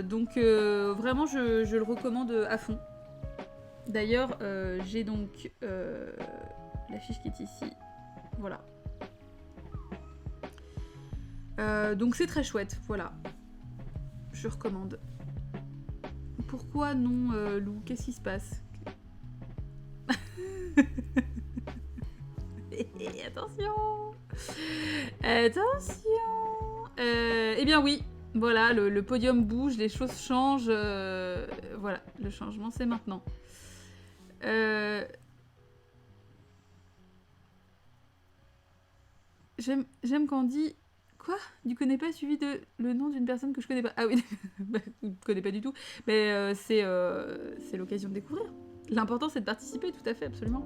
B: Donc, vraiment, je le recommande à fond. D'ailleurs, j'ai donc l'affiche qui est ici. Voilà. Donc c'est très chouette, voilà. Je recommande. Pourquoi non, Lou? Qu'est-ce qui se passe? Attention. Attention. Eh bien oui, voilà, le podium bouge, les choses changent. Voilà, le changement c'est maintenant. J'aime quand on dit Quoi? Tu connais pas suivi de le nom d'une personne que je connais pas? Ah oui, bah, je connais pas du tout. Mais c'est l'occasion de découvrir. L'important c'est de participer, tout à fait, absolument.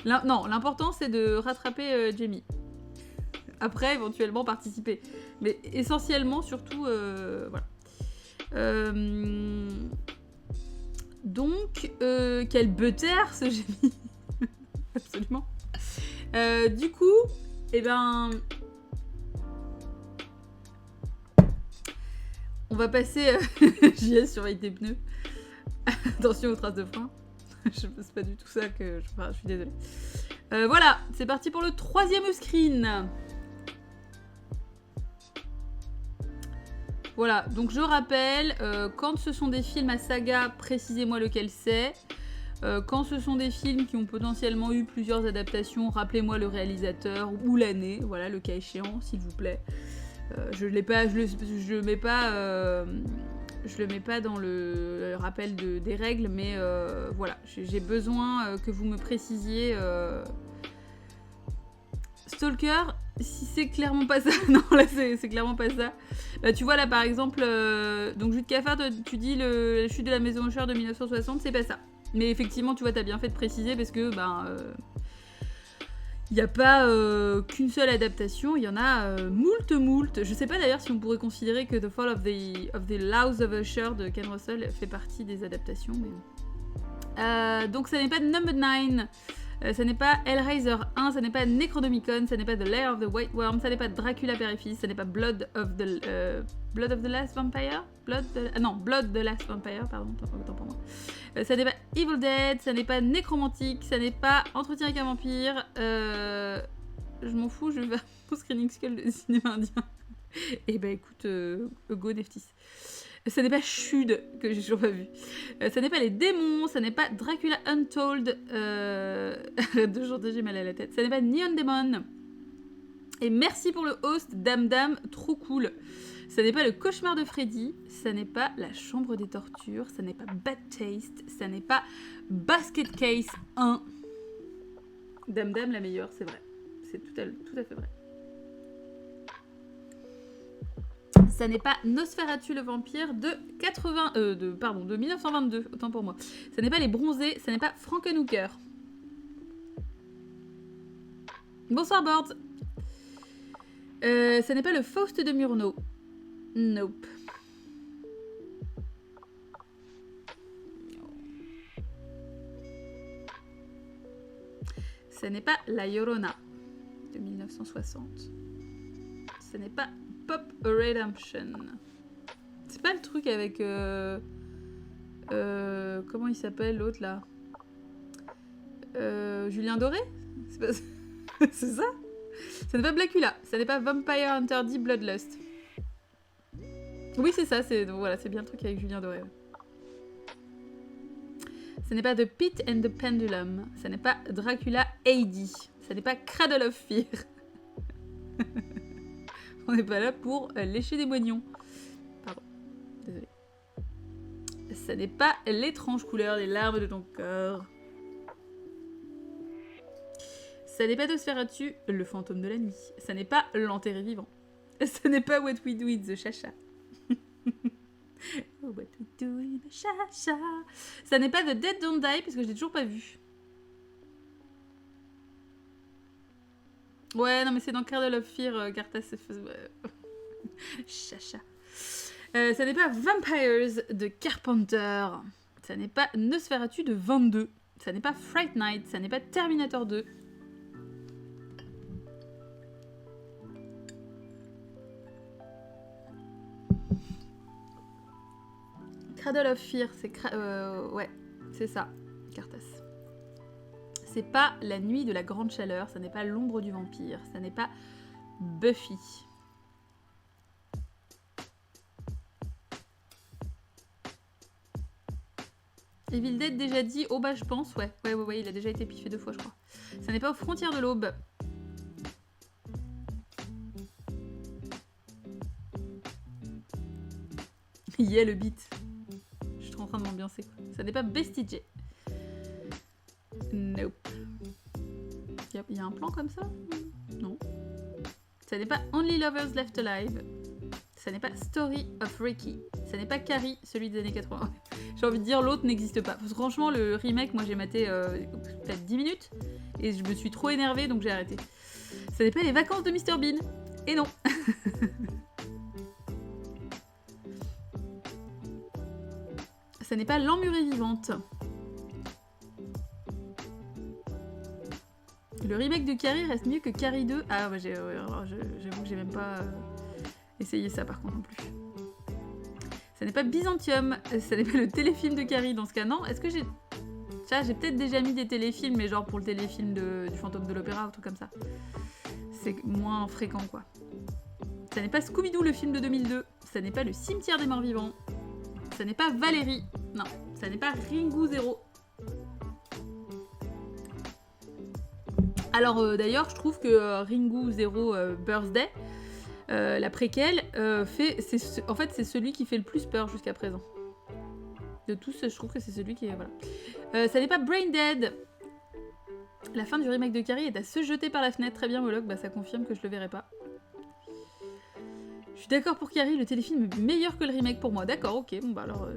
B: Non, l'important c'est de rattraper Jamie. Après, éventuellement participer. Mais essentiellement, surtout, voilà. Donc, quel butter ce Jamie. Absolument. Du coup, eh ben... On va passer... JS surveille tes pneus. Attention aux traces de frein. C'est pas du tout ça que... Enfin, je suis désolée. Voilà, c'est parti pour le 3e screen. Voilà, donc je rappelle, quand ce sont des films à saga, précisez-moi lequel c'est. Quand ce sont des films qui ont potentiellement eu plusieurs adaptations, rappelez-moi le réalisateur ou l'année, voilà, le cas échéant, s'il vous plaît. Je le mets pas dans le rappel des règles, mais voilà, j'ai besoin que vous me précisiez. Stalker, si c'est clairement pas ça, non là c'est clairement pas ça. Bah, tu vois là par exemple, donc Jus de cafard, tu dis la chute de la maison Usher de 1960, c'est pas ça. Mais effectivement, tu vois, t'as bien fait de préciser parce que il n'y a pas qu'une seule adaptation, il y en a moult. Je sais pas d'ailleurs si on pourrait considérer que The Fall of the Laws of Usher de Ken Russell fait partie des adaptations. Mais... donc ça n'est pas Number 9, ça n'est pas Hellraiser 1, ça n'est pas Necronomicon, ça n'est pas The Lair of the White Worm, ça n'est pas Dracula Père-et-Fils, ça n'est pas Blood of the Last Vampire, Blood the Last Vampire, pardon, autant pour moi. Ça n'est pas Evil Dead, ça n'est pas Nécromantique, ça n'est pas Entretien avec un vampire. Je m'en fous, je vais faire mon screening skull de cinéma indien. Et bah écoute, go Neftis. Ça n'est pas Chud, que j'ai toujours pas vu. Ça n'est pas Les Démons, ça n'est pas Dracula Untold. 2 jours de j'ai mal à la tête. Ça n'est pas Neon Demon. Et merci pour le host, Dame Dame, trop cool. Ça n'est pas Le Cauchemar de Freddy, ça n'est pas La Chambre des Tortures, ça n'est pas Bad Taste, ça n'est pas Basket Case 1. Dame Dame la meilleure, c'est vrai. C'est tout à fait vrai. Ça n'est pas Nosferatu le vampire de 1922, autant pour moi. Ça n'est pas Les Bronzés, ça n'est pas Frankenhooker. Bonsoir Board. Ça n'est pas Le Faust de Murnau. Nope. Ça n'est pas La Llorona de 1960. Ce n'est pas Pop Redemption. C'est pas le truc avec... comment il s'appelle l'autre là? Julien Doré? C'est pas... c'est ça? Ça n'est pas Blackula. Ça n'est pas Vampire Hunter D Bloodlust. Oui, c'est ça. Voilà, c'est bien le truc avec Julien Doré. Ça n'est pas The Pit and the Pendulum. Ça n'est pas Dracula AD. Ça n'est pas Cradle of Fear. On n'est pas là pour lécher des moignons. Pardon. Désolée. Ça n'est pas L'étrange couleur des larmes de ton corps. Ça n'est pas Nosferatu, Le fantôme de la nuit. Ça n'est pas L'enterré vivant. Ça n'est pas What We Do in the Chacha. What We Do in the Chacha. Ça n'est pas The Dead Don't Die, parce que je l'ai toujours pas vu. Ouais, non, mais c'est dans Cradle of Fear, Cartas. Chacha. Ça n'est pas Vampires de Carpenter. Ça n'est pas Nosferatu de 22. Ça n'est pas Fright Night. Ça n'est pas Terminator 2. Cradle of Fear, c'est ouais, c'est ça, Cartas. C'est pas La nuit de la grande chaleur, ça n'est pas L'ombre du vampire, ça n'est pas Buffy. Evil Dead déjà dit, oh bah je pense, ouais, il a déjà été piffé 2 fois je crois. Ça n'est pas Aux frontières de l'aube. Yeah le beat. Je suis en train de m'ambiancer quoi. Ça n'est pas Bestige. Nope. Il y a un plan comme ça? Non. Ça n'est pas Only Lovers Left Alive. Ça n'est pas Story of Ricky. Ça n'est pas Carrie, celui des années 80. J'ai envie de dire, l'autre n'existe pas. Parce que franchement, le remake, moi j'ai maté peut-être 10 minutes. Et je me suis trop énervée, donc j'ai arrêté. Ça n'est pas Les Vacances de Mr Bean. Et non. Ça n'est pas L'Emmurée Vivante. Le remake de Carrie reste mieux que Carrie 2. Ah ouais, j'avoue que j'ai même pas essayé ça par contre non plus. Ça n'est pas Byzantium. Ça n'est pas le téléfilm de Carrie dans ce cas, non. Est-ce que j'ai... Ça, j'ai peut-être déjà mis des téléfilms, mais genre pour le téléfilm du Fantôme de l'Opéra ou tout comme ça. C'est moins fréquent quoi. Ça n'est pas Scooby-Doo, le film de 2002. Ça n'est pas Le Cimetière des Morts Vivants. Ça n'est pas Valérie. Non. Ça n'est pas Ringu Zero. Alors d'ailleurs, je trouve que Ringu Zero Birthday, la préquelle, en fait c'est celui qui fait le plus peur jusqu'à présent. De tous, je trouve que c'est celui qui est... Voilà. Ça n'est pas Brain Dead. La fin du remake de Carrie est à se jeter par la fenêtre. Très bien, Moloch, bah ça confirme que je le verrai pas. Je suis d'accord pour Carrie, le téléfilm est meilleur que le remake pour moi. D'accord, ok, bon bah alors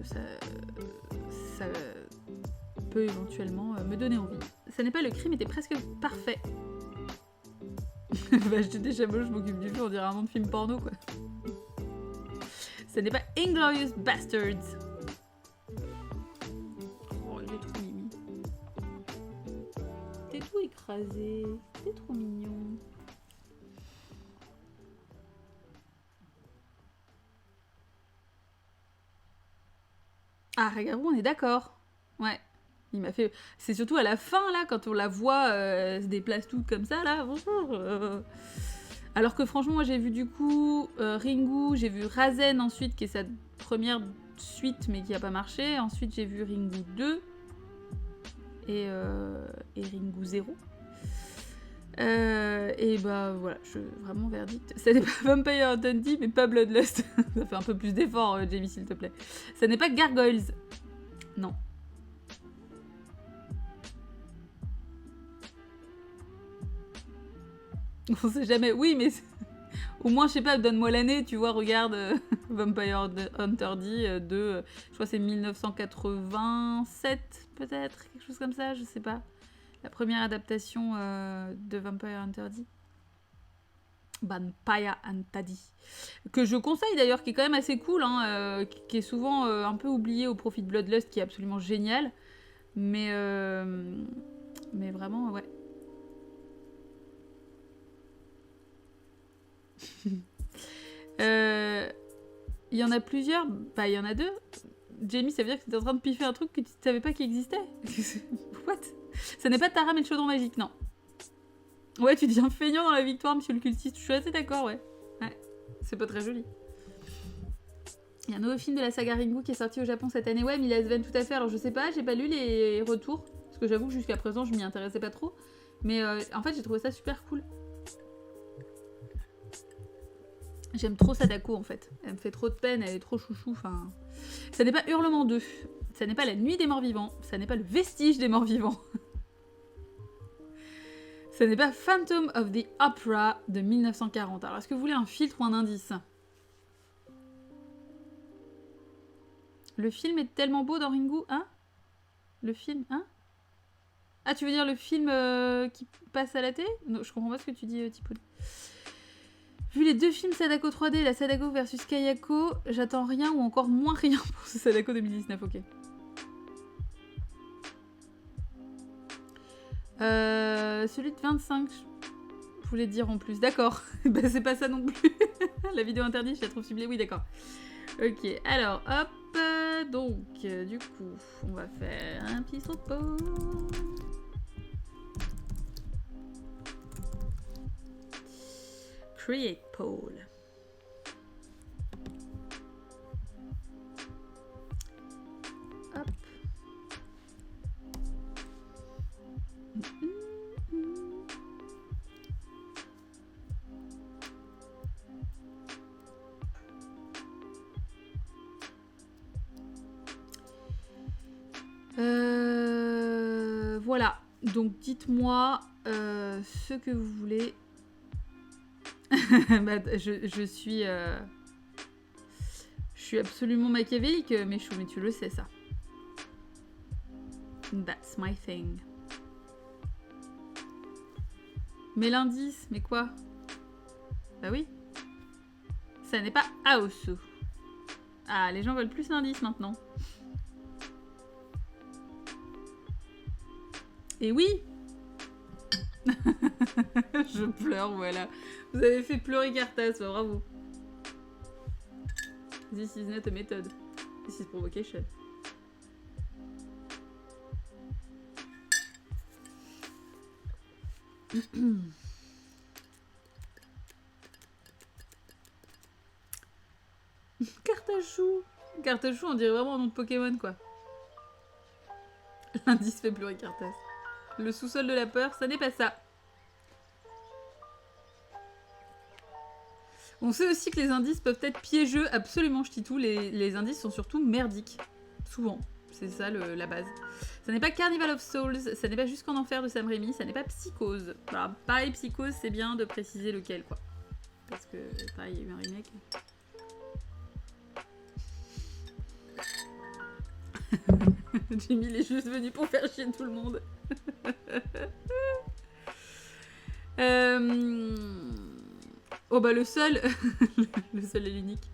B: ça peut éventuellement me donner envie. Ça n'est pas Le Crime était presque parfait. Bah je dis déjà, moi je m'occupe du film, on dirait un nom de film porno quoi. Ça n'est pas Inglourious Bastards. Oh, il est trop mimi. T'es tout écrasé, t'es trop mignon. Ah, regarde, on est d'accord. Ouais. Il m'a fait... C'est surtout à la fin, là, quand on la voit se déplace toute comme ça, là. Bonjour. Alors que franchement, moi, j'ai vu du coup Ringu, j'ai vu Razen ensuite, qui est sa première suite, mais qui n'a pas marché. Ensuite, j'ai vu Ringu 2 et Ringu 0. Et bah voilà, vraiment verdict. Ça n'est pas Vampire Hunted, mais pas Bloodlust. Ça fait un peu plus d'effort, Jamie, s'il te plaît. Ça n'est pas Gargoyles. Non. On sait jamais. Oui, mais au moins, je sais pas, donne-moi l'année, tu vois, regarde Vampire Hunter D de, je crois que c'est 1987, peut-être, quelque chose comme ça, je sais pas. La première adaptation de Vampire Hunter D. Vampire Hunter D. Que je conseille d'ailleurs, qui est quand même assez cool, hein, qui est souvent un peu oublié au profit de Bloodlust, qui est absolument génial. Mais vraiment, ouais. Il y en a plusieurs, bah il y en a deux. Jamie, ça veut dire que tu es en train de piffer un truc que tu ne savais pas qu'il existait. What? Ça n'est pas Taram et le chaudron magique, non. Ouais, tu deviens feignant dans la victoire, monsieur le cultiste. Je suis assez d'accord, ouais. Ouais, c'est pas très joli. Il y a un nouveau film de la saga Ringu qui est sorti au Japon cette année. Ouais, Mila Sven, tout à fait. Alors je sais pas, j'ai pas lu les retours. Parce que j'avoue que jusqu'à présent, je m'y intéressais pas trop. Mais en fait, j'ai trouvé ça super cool. J'aime trop Sadako en fait. Elle me fait trop de peine, elle est trop chouchou. Enfin, ça n'est pas Hurlement 2. Ça n'est pas La Nuit des Morts Vivants. Ça n'est pas Le Vestige des Morts Vivants. Ça n'est pas Phantom of the Opera de 1940. Alors, est-ce que vous voulez un filtre ou un indice? Le film est tellement beau dans Ringu, hein? Le film, hein? Ah, tu veux dire le film qui passe à la télé? Non, je comprends pas ce que tu dis, Tipoun. Vu les deux films Sadako 3D, la Sadako versus Kayako, j'attends rien ou encore moins rien pour ce Sadako 2019, ok. Celui de 25, je voulais dire en plus, d'accord. Bah c'est pas ça non plus. La vidéo interdite, je la trouve sublime, oui d'accord. Ok, alors hop, donc du coup, on va faire un petit repos. Create poll. Hop. Voilà. Donc dites-moi ce que vous voulez. Bah, je suis... Je suis absolument machiavélique, Méchou, mais tu le sais, ça. That's my thing. Mais l'indice, mais quoi? Bah oui. Ça n'est pas Aosu. Ah, les gens veulent plus l'indice maintenant. Et oui. Je pleure, voilà. Vous avez fait pleurer Cartas, bah, bravo. This is not a method. This is provocation. Cartachou. Cartachou, on dirait vraiment un nom de Pokémon, quoi. L'indice fait pleurer Cartas. Le sous-sol de la peur, ça n'est pas ça. On sait aussi que les indices peuvent être piégeux, absolument ch'titou. Les indices sont surtout merdiques. Souvent. C'est ça la base. Ça n'est pas Carnival of Souls, ça n'est pas Jusqu'en Enfer de Sam Raimi, ça n'est pas Psychose. Alors, pareil, Psychose, c'est bien de préciser lequel, quoi. Parce que, pareil, il y a eu un remake. Jimmy, il est juste venu pour faire chier tout le monde. Oh bah le seul, le seul et l'unique.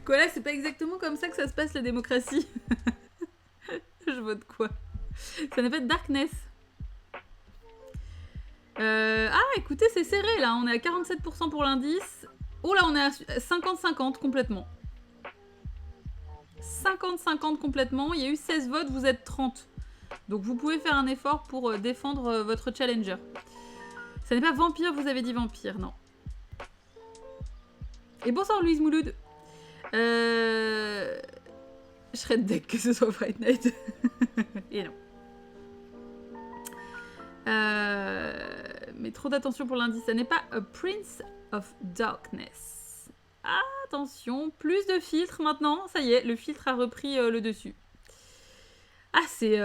B: Quoi là, c'est pas exactement comme ça que ça se passe la démocratie. Je vote quoi? Ça n'est pas Darkness. Ah écoutez, c'est serré là, on est à 47% pour l'indice. Oh là, on est à 50-50 complètement. 50-50 complètement, il y a eu 16 votes, vous êtes 30. Donc vous pouvez faire un effort pour défendre votre challenger. Ça n'est pas vampire, vous avez dit vampire, non. Et bonsoir Louise Mouloud. Je serais de deck que ce soit Fright Night. Et non. Mais trop d'attention pour l'indice, ça n'est pas A Prince of Darkness. Attention, plus de filtres maintenant, ça y est, le filtre a repris le dessus. Ah, c'est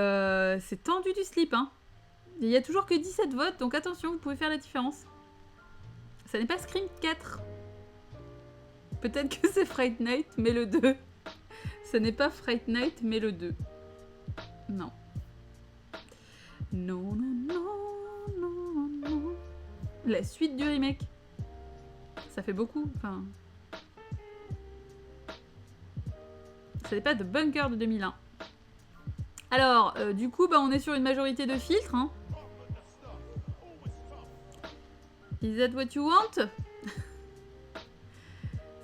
B: tendu du slip, hein. Il n'y a toujours que 17 votes, donc attention, vous pouvez faire la différence. Ça n'est pas Scream 4. Peut-être que c'est Fright Night, mais le 2. Ça n'est pas Fright Night, mais le 2. Non. Non, non, non, non, non. La suite du remake. Ça fait beaucoup, enfin... Ça n'est pas The Bunker de 2001. Alors, du coup, bah, on est sur une majorité de filtres, hein. Is that what you want?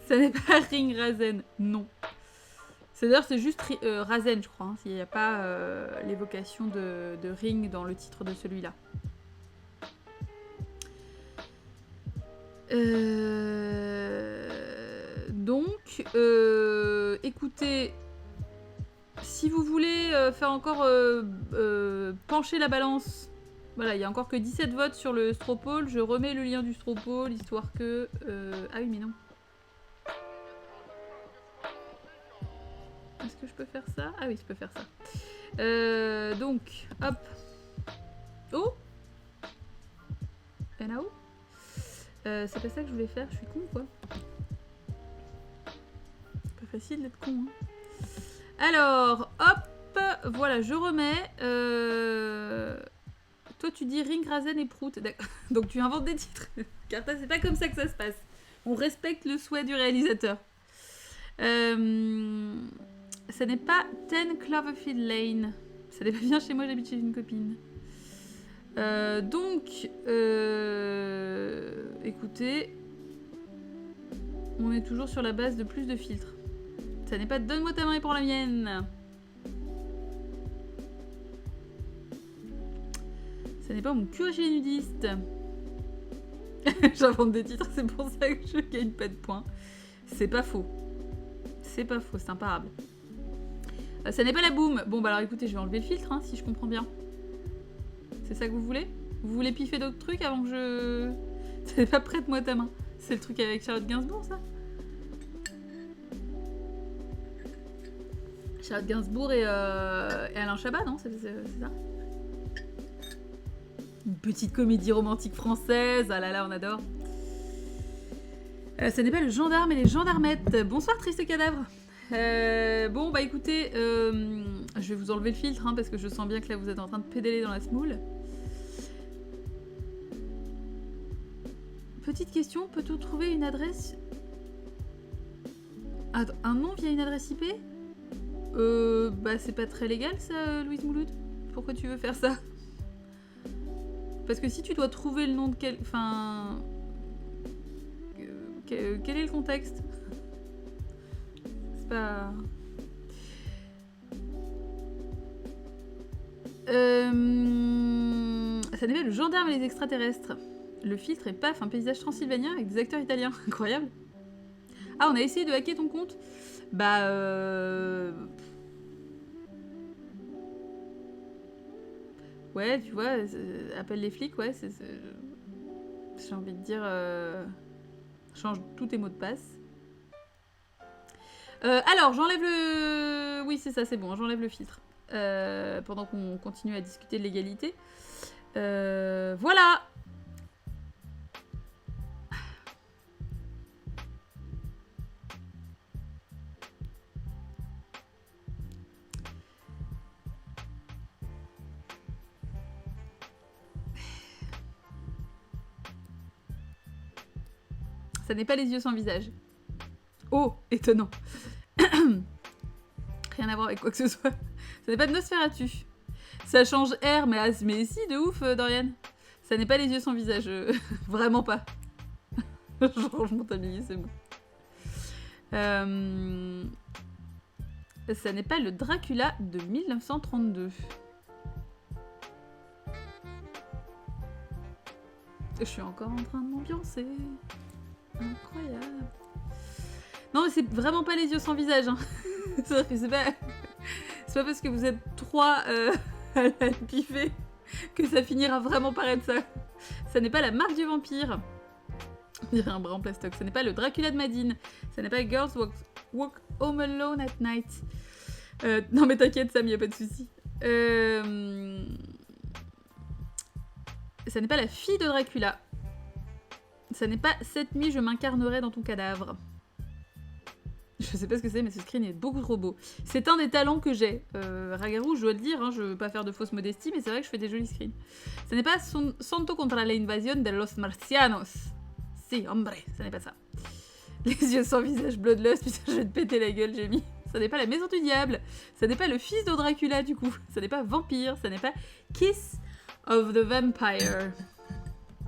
B: Ça n'est pas Ring Razen, non. D'ailleurs, c'est juste Razen, je crois. Hein, s'il n'y a pas l'évocation de Ring dans le titre de celui-là. Donc, écoutez, si vous voulez faire encore pencher la balance, voilà, il n'y a encore que 17 votes sur le Stropole. Je remets le lien du Stropole, histoire que... Ah oui, mais non. Est-ce que je peux faire ça? Ah oui, je peux faire ça. Donc, hop. Oh! Et là-haut? C'est pas ça que je voulais faire, je suis con quoi. Pas facile d'être con, hein. Alors, hop, voilà, je remets. Toi, tu dis Ring, Razen et Prout. Donc, tu inventes des titres. Car c'est pas comme ça que ça se passe. On respecte le souhait du réalisateur. Ça n'est pas 10 Cloverfield Lane. Ça n'est pas bien chez moi, j'habite chez une copine. Donc, écoutez, on est toujours sur la base de plus de filtres. Ça n'est pas donne-moi ta main et prends la mienne. Ça n'est pas mon cul chez les nudistes. J'invente des titres, c'est pour ça que je gagne pas de points. C'est pas faux. C'est pas faux, c'est imparable. Ça n'est pas la boum. Bon, bah alors écoutez, je vais enlever le filtre, hein, si je comprends bien. C'est ça que vous voulez? Vous voulez piffer d'autres trucs avant que je... C'est pas prête-moi ta main. C'est le truc avec Charlotte Gainsbourg, ça? Charlotte Gainsbourg et Alain Chabat, non? C'est ça? Une petite comédie romantique française, ah là là, on adore. Ce n'est pas le gendarme et les gendarmettes. Bonsoir, triste cadavre. Bon, bah écoutez, je vais vous enlever le filtre, hein, parce que je sens bien que là, vous êtes en train de pédaler dans la semoule. Petite question, peut-on trouver une adresse... Attends, un nom via une adresse IP? Bah c'est pas très légal ça, Louise Mouloud. Pourquoi tu veux faire ça? Parce que si tu dois trouver le nom de quel... Enfin... Quel est le contexte? C'est pas... Ça n'est pas le gendarme et les extraterrestres. Le filtre est paf, un paysage transylvanien avec des acteurs italiens. Incroyable. Ah, on a essayé de hacker ton compte? Bah ouais, tu vois, appelle les flics, ouais, j'ai envie de dire... Change tous tes mots de passe. Alors, j'enlève le... Oui, c'est ça, c'est bon, j'enlève le filtre. Pendant qu'on continue à discuter de l'égalité. Voilà! Ça n'est pas les yeux sans visage. Oh, étonnant. Rien à voir avec quoi que ce soit. Ça n'est pas de Nosferatu. Ça change R, mais si, de ouf, Dorian. Ça n'est pas les yeux sans visage. Vraiment pas. Je mon tablier, c'est bon. Ça n'est pas le Dracula de 1932. Je suis encore en train de m'ambiancer. Incroyable. Non, mais c'est vraiment pas les yeux sans visage. Hein. C'est pas parce que vous êtes 3 à la piffer que ça finira vraiment par être ça. Ça n'est pas la marque du vampire. On dirait un bras en plastoc. Ça n'est pas le Dracula de Madine. Ça n'est pas Girls Walk Home Alone at Night. Non mais t'inquiète Sam, y a pas de souci. Ça n'est pas la fille de Dracula. Ça n'est pas cette nuit je m'incarnerai dans ton cadavre. Je sais pas ce que c'est, mais ce screen est beaucoup trop beau. C'est un des talents que j'ai. Ragarou, je dois le dire, hein, je veux pas faire de fausse modestie, mais c'est vrai que je fais des jolis screens. Ça n'est pas Santo contra la invasión de los marcianos. Si, hombre, ça n'est pas ça. Les yeux sans visage, Bloodlust, putain, je vais te péter la gueule, j'ai mis. Ça n'est pas la maison du diable. Ça n'est pas le fils de Dracula, du coup. Ça n'est pas Vampire. Ça n'est pas Kiss of the Vampire.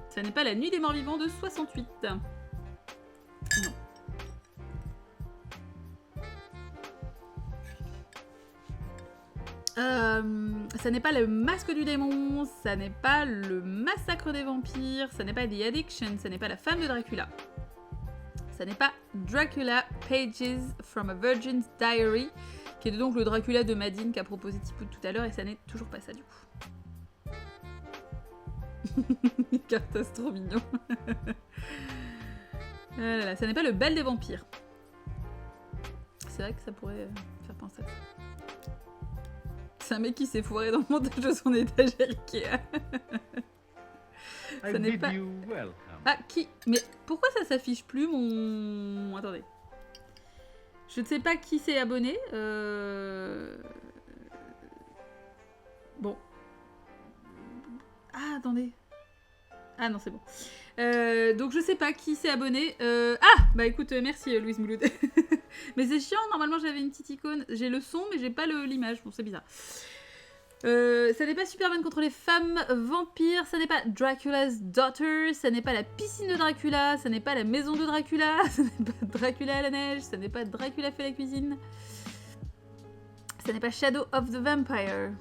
B: Ça n'est pas la nuit des morts vivants de 68. Non. Ça n'est pas le masque du démon, ça n'est pas le massacre des vampires, ça n'est pas The Addiction, ça n'est pas la femme de Dracula. Ça n'est pas Dracula Pages from a Virgin's Diary, qui est donc le Dracula de Madine qu'a proposé Tipou tout à l'heure, et ça n'est toujours pas ça du coup. Cartas trop mignon. Ah là là, ça n'est pas le bal des vampires. C'est vrai que ça pourrait faire penser à ça. C'est un mec qui s'est foiré dans le montage de son étagère Ikea. Ça n'est pas... Ah, qui... Mais pourquoi ça s'affiche plus mon... Attendez. Je ne sais pas qui s'est abonné. Bon. Ah, attendez. Ah non, c'est bon. Donc je sais pas qui s'est abonné. Ah, bah écoute, merci Louise Mouloud. Mais c'est chiant, normalement j'avais une petite icône. J'ai le son, mais j'ai pas l'image. Bon, c'est bizarre. Ça n'est pas Superman contre les femmes vampires, ça n'est pas Dracula's Daughter, ça n'est pas la piscine de Dracula, ça n'est pas la maison de Dracula, ça n'est pas Dracula à la neige, ça n'est pas Dracula fait la cuisine. Ça n'est pas Shadow of the Vampire.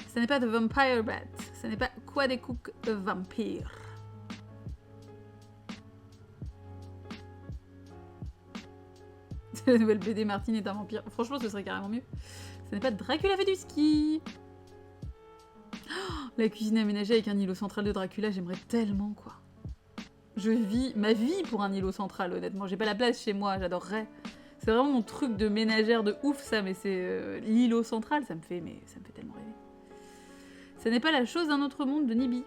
B: Ça n'est pas The Vampire Bat. Ça n'est pas Quoi des Cook Vampire. La nouvelle BD Martine est un vampire. Franchement, ce serait carrément mieux. Ça n'est pas Dracula fait du ski. Oh, la cuisine aménagée avec un îlot central de Dracula, j'aimerais tellement, quoi. Je vis ma vie pour un îlot central, honnêtement. J'ai pas la place chez moi, j'adorerais. C'est vraiment mon truc de ménagère de ouf, ça, mais c'est l'îlot central, ça me fait tellement rêver. Ça n'est pas la chose d'un autre monde de Nibi.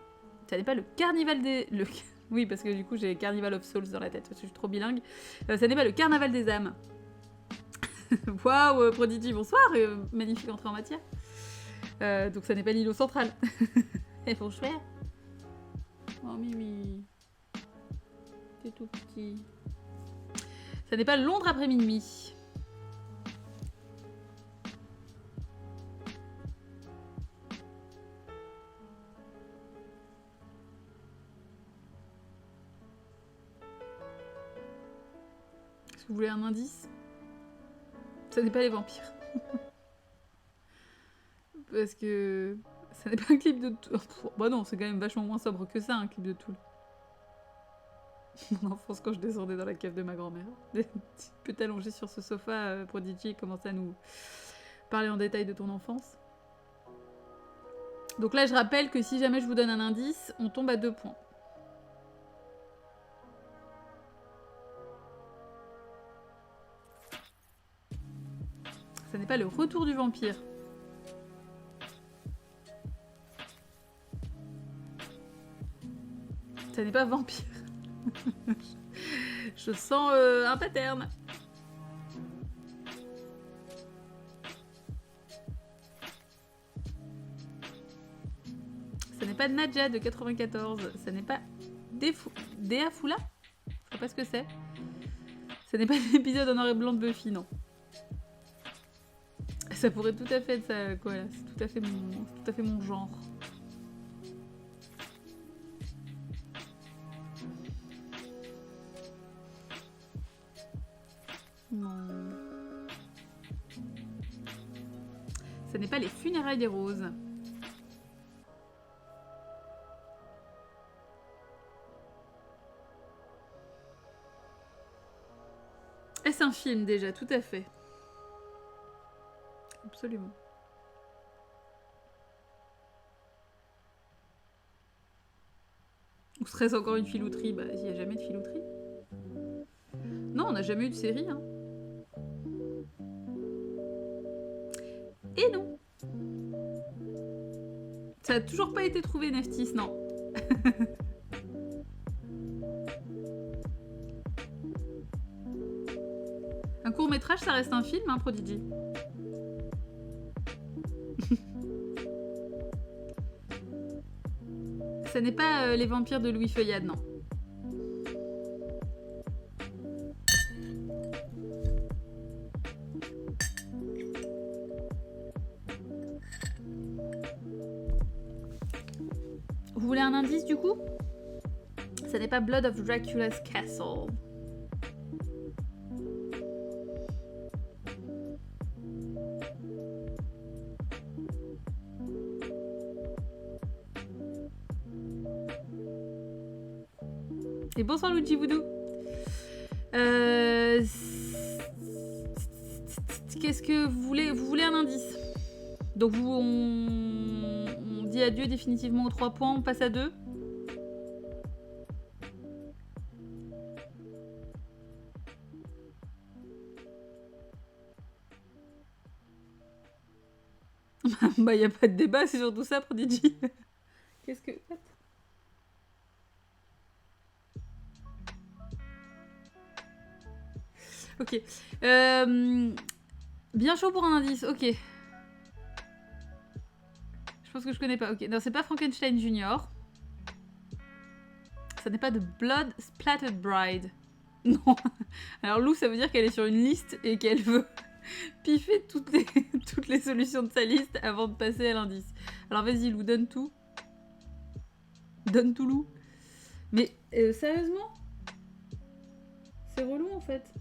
B: Ça n'est pas le carnival des... Oui, parce que du coup, j'ai Carnival of Souls dans la tête, parce que je suis trop bilingue. Ça n'est pas le carnaval des âmes. Waouh, Prodigy, bonsoir, magnifique entrée en matière. Donc ça n'est pas l'îlot central. Et faut faire. Oh Mimi. C'est tout petit. Ça n'est pas Londres après minuit. Est-ce que vous voulez un indice? Ça n'est pas les vampires. Parce que ça n'est pas un clip de Tool. Bah non, c'est quand même vachement moins sobre que ça, un clip de Tool. Mon enfance quand je descendais dans la cave de ma grand-mère. Peut allonger sur ce sofa, Prodigy, et commencer à nous parler en détail de ton enfance. Donc là, je rappelle que si jamais je vous donne un indice, on tombe à 2 points. Ça n'est pas le retour du vampire. Ça n'est pas vampire. Je sens un pattern. Ça n'est pas Nadja de 94. Ça n'est pas Dea Fula. Je sais pas ce que c'est. Ça n'est pas l'épisode en noir et blanc de Buffy, non. Ça pourrait tout à fait être ça, quoi, là. C'est tout à fait mon genre. Non. Ça n'est pas les funérailles des roses. Est-ce un film déjà? Tout à fait. Absolument. Ou serait-ce encore une filouterie? Bah, il n'y a jamais de filouterie. Non, on n'a jamais eu de série, hein. Et non. Ça a toujours pas été trouvé, Neftis, non. Un court-métrage, ça reste un film, hein, Prodigy. Ça n'est pas les vampires de Louis Feuillade, non. Vous voulez un indice du coup? Ça n'est pas Blood of Dracula's Castle. Et bonsoir Luigi Voodoo. Qu'est-ce que vous voulez? Vous voulez un indice? Donc on dit adieu définitivement aux 3 points, on passe à 2. Bah y a pas de débat, c'est surtout ça Prodigy. Qu'est-ce que... Ok. Bien chaud pour un indice, ok. Je pense que je connais pas, ok. Non, c'est pas Frankenstein Junior. Ça n'est pas de Blood Splattered Bride. Non. Alors Lou, ça veut dire qu'elle est sur une liste et qu'elle veut piffer toutes les solutions de sa liste avant de passer à l'indice. Alors vas-y Lou, donne tout. Donne tout Lou. Mais sérieusement? C'est relou en fait.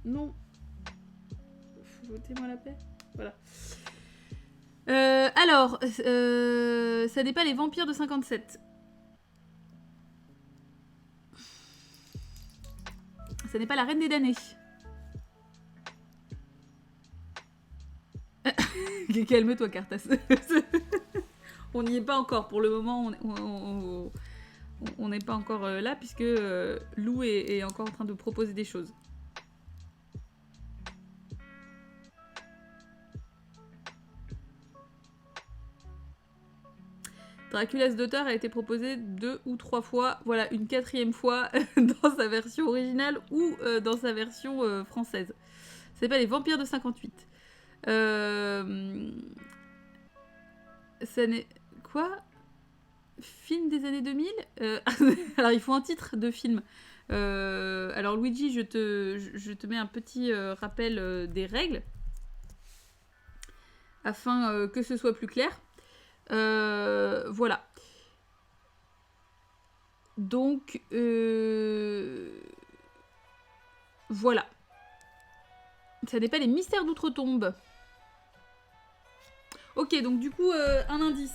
B: Non. Votez-moi la paix. Voilà. Alors, ça n'est pas les vampires de 57. Ça n'est pas la reine des damnés. Calme-toi, Cartas. On n'y est pas encore. Pour le moment, on n'est pas encore là puisque Lou est encore en train de proposer des choses. Dracula's Daughter a été proposé 2 ou 3 fois, voilà, une 4e fois dans sa version originale ou dans sa version française. Ça s'appelle Les Vampires de 58. Ça n'est... Quoi ? Film des années 2000 Alors, il faut un titre de film. Alors, Luigi, je te mets un petit rappel des règles afin que ce soit plus clair. Voilà. Donc, voilà. Ça n'est pas les mystères d'outre-tombe. Ok, donc du coup, un indice.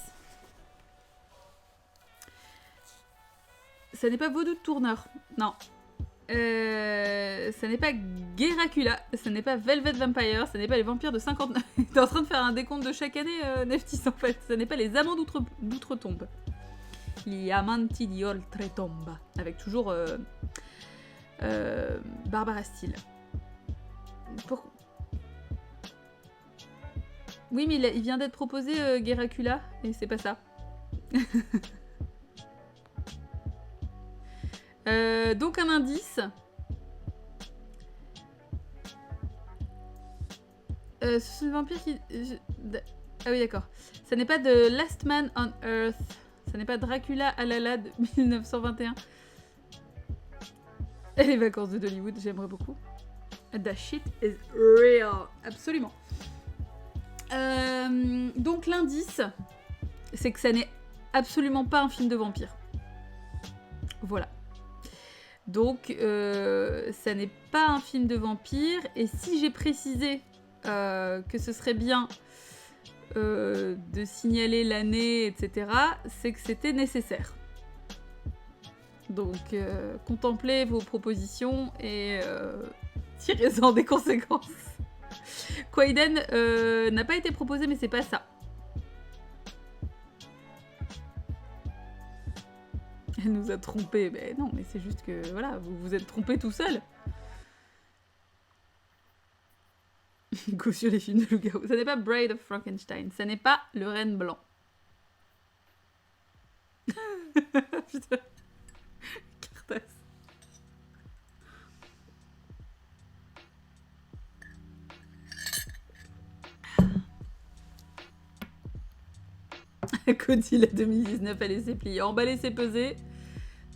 B: Ça n'est pas Vaudou de Tourneur. Non. Ça n'est pas Guerracula. Ça n'est pas Velvet Vampire. Ça n'est pas les vampires de 59. T'es en train de faire un décompte de chaque année, Neftis, en fait. Ça n'est pas les amants d'outre-tombe. Gli amanti di oltretomba. Avec toujours Barbara Steele. Oui, mais il vient d'être proposé Guerracula, et c'est pas ça. Donc un indice. Ce vampire qui... Ah oui, d'accord. Ça n'est pas de Last Man on Earth. Ça n'est pas Dracula à la de 1921. Et les vacances de Dollywood, j'aimerais beaucoup. That shit is real. Absolument. Donc l'indice, c'est que ça n'est absolument pas un film de vampire. Voilà. Donc ça n'est pas un film de vampire. Et si j'ai précisé que ce serait bien de signaler l'année, etc., c'est que c'était nécessaire. Donc contemplez vos propositions et tirez-en des conséquences. Quaiden n'a pas été proposé, mais c'est pas ça. Elle nous a trompés. Mais non, mais c'est juste que voilà, vous vous êtes trompés tout seul. Go sur les films de loup-garou. Ça n'est pas Bride of Frankenstein. Ça n'est pas Le Renne Blanc. Putain. Cartas. Cody, la 2019, elle laissé plier. Emballer, c'est peser.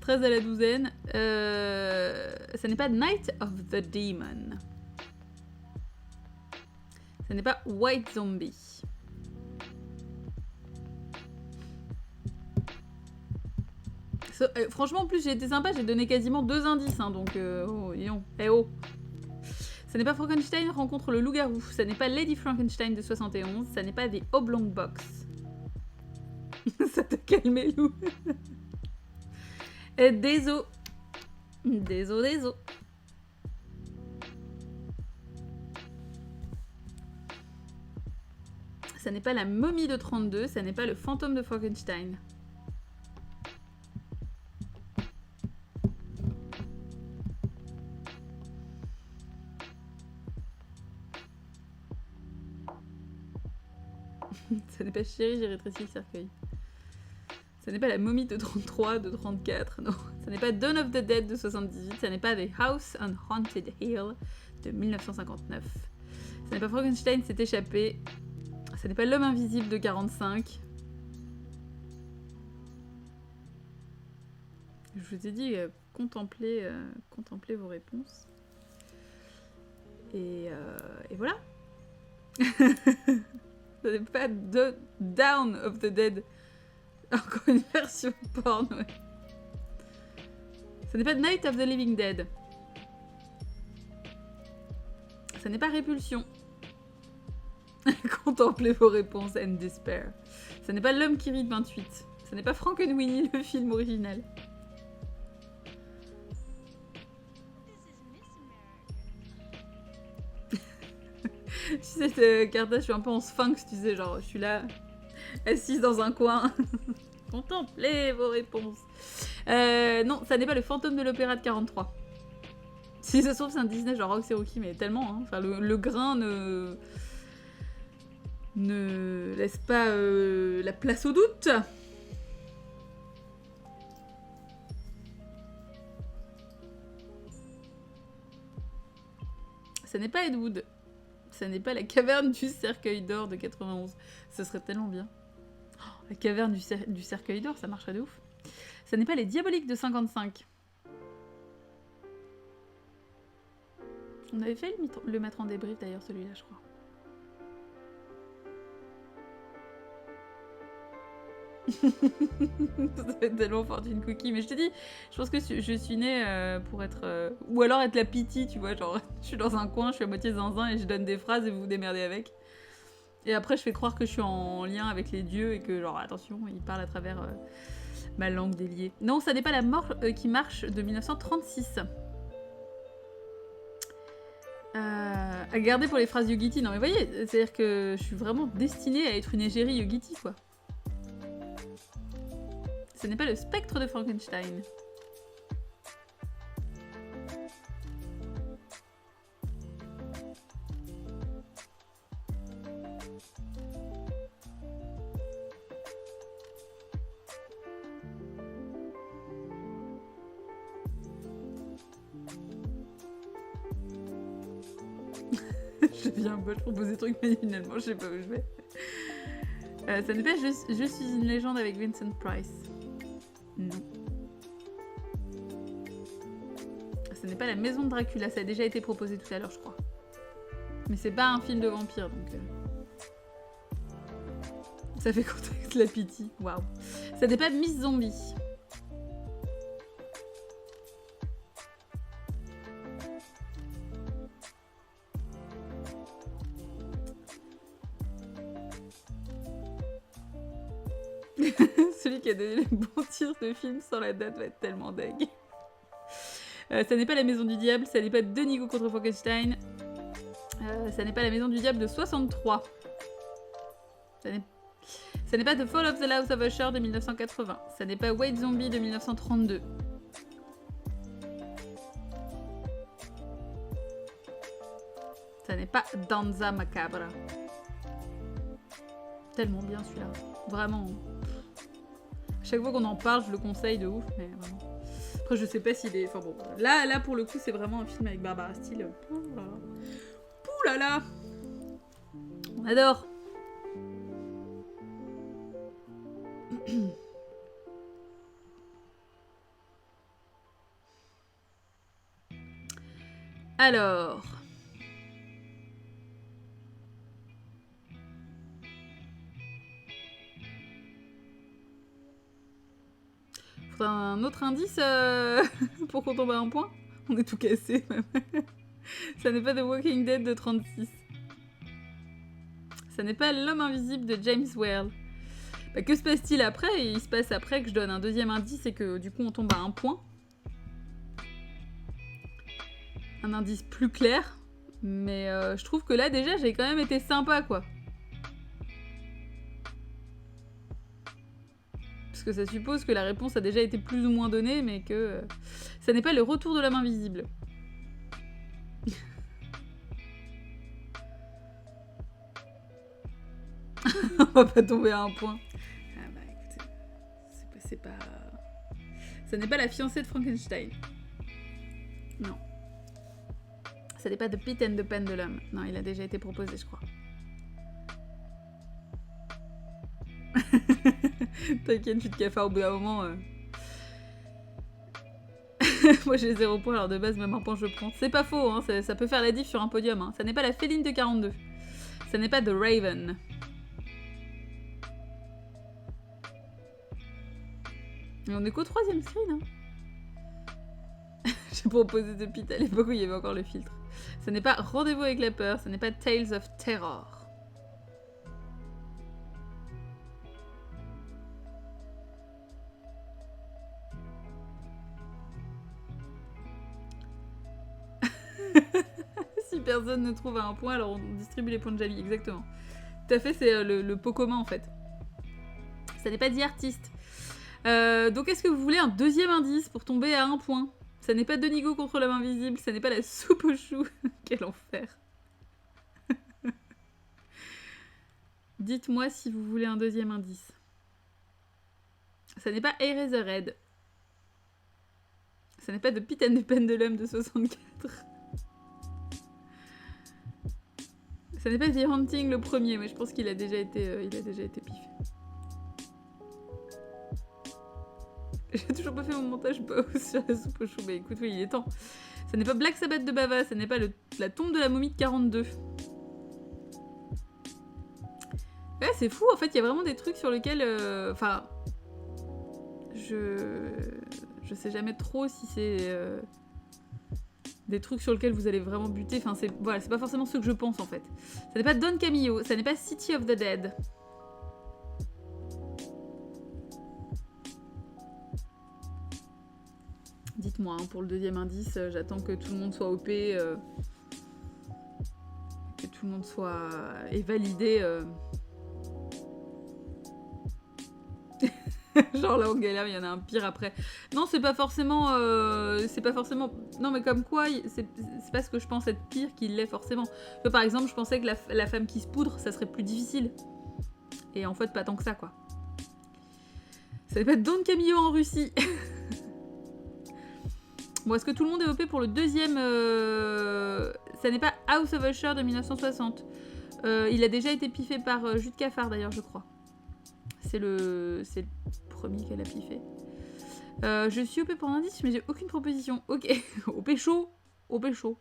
B: 13 à la douzaine. Ça n'est pas Night of the Demon. Ça n'est pas White Zombie. Franchement, en plus, j'ai été sympa, j'ai donné quasiment 2 indices, hein, donc... oh, non. Eh oh. Ça n'est pas Frankenstein rencontre le loup-garou. Ça n'est pas Lady Frankenstein de 71. Ça n'est pas The Oblong Box. Ça t'a calmé, Lou. Désolé. Désolé. Ça n'est pas la momie de 32, ça n'est pas le fantôme de Frankenstein. Ça n'est pas Chérie, j'ai rétréci le cercueil. Ça n'est pas la momie de 33, de 34, non. Ça n'est pas Dawn of the Dead de 78, ça n'est pas The House on Haunted Hill de 1959. Ça n'est pas Frankenstein s'est échappé. Ça n'est pas L'homme invisible de 45. Je vous ai dit, contemplez vos réponses. Et voilà. Ça n'est pas Down of the Dead. Encore une version porn, ouais. Ça n'est pas Night of the Living Dead. Ça n'est pas Répulsion. Contemplez vos réponses and despair. Ça n'est pas L'homme qui rit de 28. Ça n'est pas Frankenweenie, le film original. Tu sais, Carta, je suis un peu en sphinx, tu sais, genre, je suis là, assise dans un coin. Contemplez vos réponses. Non, ça n'est pas le fantôme de l'opéra de 43. Si ça se trouve, c'est un Disney genre Roxy Rookie, mais tellement, hein. Enfin, le grain ne laisse pas la place au doute. Ça n'est pas Ed Wood. Ça n'est pas la caverne du cercueil d'or de 91. Ce serait tellement bien. Oh, la caverne du cercueil d'or, ça marcherait de ouf. Ça n'est pas les diaboliques de 55. On avait fait le mettre en débrief d'ailleurs, celui-là, je crois. Ça va être tellement Fortune Cookie. Mais je te dis, je pense que je suis née pour être... ou alors être la pitié, tu vois. Genre, je suis dans un coin, je suis à moitié zinzin et je donne des phrases et vous vous démerdez avec. Et après, je fais croire que je suis en lien avec les dieux et que, genre, attention, ils parlent à travers ma langue déliée. Non, ça n'est pas la mort qui marche de 1936. À garder pour les phrases Yogiti. Non mais voyez, c'est-à-dire que je suis vraiment destinée à être une égérie Yogiti, quoi. Ce n'est pas le spectre de Frankenstein. Je viens je propose des trucs, mais finalement, je sais pas où je vais. Ça n'est pas je suis une légende avec Vincent Price. Non. Ce n'est pas la maison de Dracula, ça a déjà été proposé tout à l'heure, je crois. Mais c'est pas un film de vampire, donc... Ça fait contexte la pitié, waouh. Ça n'est pas Miss Zombie. Celui qui a donné les bons tirs de film sans la date va être tellement deg. Ça n'est pas la maison du diable, ça n'est pas Denigo contre Frankenstein. Ça n'est pas la maison du diable de 63. Ça n'est pas The Fall of the House of Usher de 1980. Ça n'est pas White Zombie de 1932. Ça n'est pas Danza Macabra. Tellement bien celui-là. Vraiment. Chaque fois qu'on en parle, je le conseille de ouf, mais vraiment. Après, je sais pas s'il est... Enfin bon, là pour le coup, c'est vraiment un film avec Barbara Steele. Pouh là là. On adore. Alors... Faudra un autre indice pour qu'on tombe à un point. On est tout cassé même. Ça n'est pas The Walking Dead de 36. Ça n'est pas L'Homme Invisible de James Whale. Bah, que se passe-t-il après? Il se passe après que je donne un deuxième indice et que du coup on tombe à un point. Un indice plus clair. Mais je trouve que là déjà j'ai quand même été sympa quoi. Parce que ça suppose que la réponse a déjà été plus ou moins donnée, mais que ça n'est pas le retour de l'homme invisible. On va pas tomber à un point. Ah bah écoutez, c'est pas... Ça n'est pas la fiancée de Frankenstein. Non. Ça n'est pas The Pit and the Pendulum. Non, il a déjà été proposé, je crois. T'inquiète, tu te cafards au bout d'un moment. Moi j'ai 0 point, alors de base, même un point je prends. C'est pas faux, hein, ça peut faire la diff sur un podium. Hein. Ça n'est pas la féline de 42. Ça n'est pas The Raven. Et on est qu'au 3e screen. Hein. J'ai proposé The Pit à l'époque où il y avait encore le filtre. Ça n'est pas Rendez-vous avec la peur. Ça n'est pas Tales of Terror. Si personne ne trouve à un point, alors on distribue les points de Jamy, exactement. Tout à fait, c'est le pot commun en fait. Ça n'est pas The Artist. Donc est-ce que vous voulez un deuxième indice pour tomber à 1 point? Ça n'est pas Donigo contre l'homme invisible, ça n'est pas la soupe aux choux. Quel enfer. Dites-moi si vous voulez un deuxième indice. Ça n'est pas Eraserhead. Ça n'est pas de Pit and the Pendulum de 64. Ça n'est pas The Haunting le premier, mais je pense qu'il a déjà été, piffé. J'ai toujours pas fait mon montage sur la soupe aux choux. Mais écoute, oui, il est temps. Ça n'est pas Black Sabbath de Bava, ça n'est pas la tombe de la momie de 42. Ouais, c'est fou, en fait, il y a vraiment des trucs sur lesquels... Enfin... Je sais jamais trop si c'est... des trucs sur lesquels vous allez vraiment buter. Enfin, c'est pas forcément ce que je pense, en fait. Ça n'est pas Don Camillo, ça n'est pas City of the Dead. Dites-moi, hein, pour le deuxième indice, j'attends que tout le monde soit OP, que tout le monde soit... et validé. Genre là on galère, il y en a un pire après. Non, c'est pas forcément... Non, mais comme quoi, c'est pas ce que je pense être pire qu'il l'est forcément. Par exemple, je pensais que la femme qui se poudre, ça serait plus difficile. Et en fait, pas tant que ça, quoi. Ça n'est pas Don Camillo en Russie. Bon, est-ce que tout le monde est OP pour le deuxième Ça n'est pas House of Usher de 1960. Il a déjà été piffé par Jude Cafard, d'ailleurs, je crois. C'est le premier qu'elle a piffé. Je suis OP pour un indice, mais j'ai aucune proposition. Ok, OP chaud. OP chaud.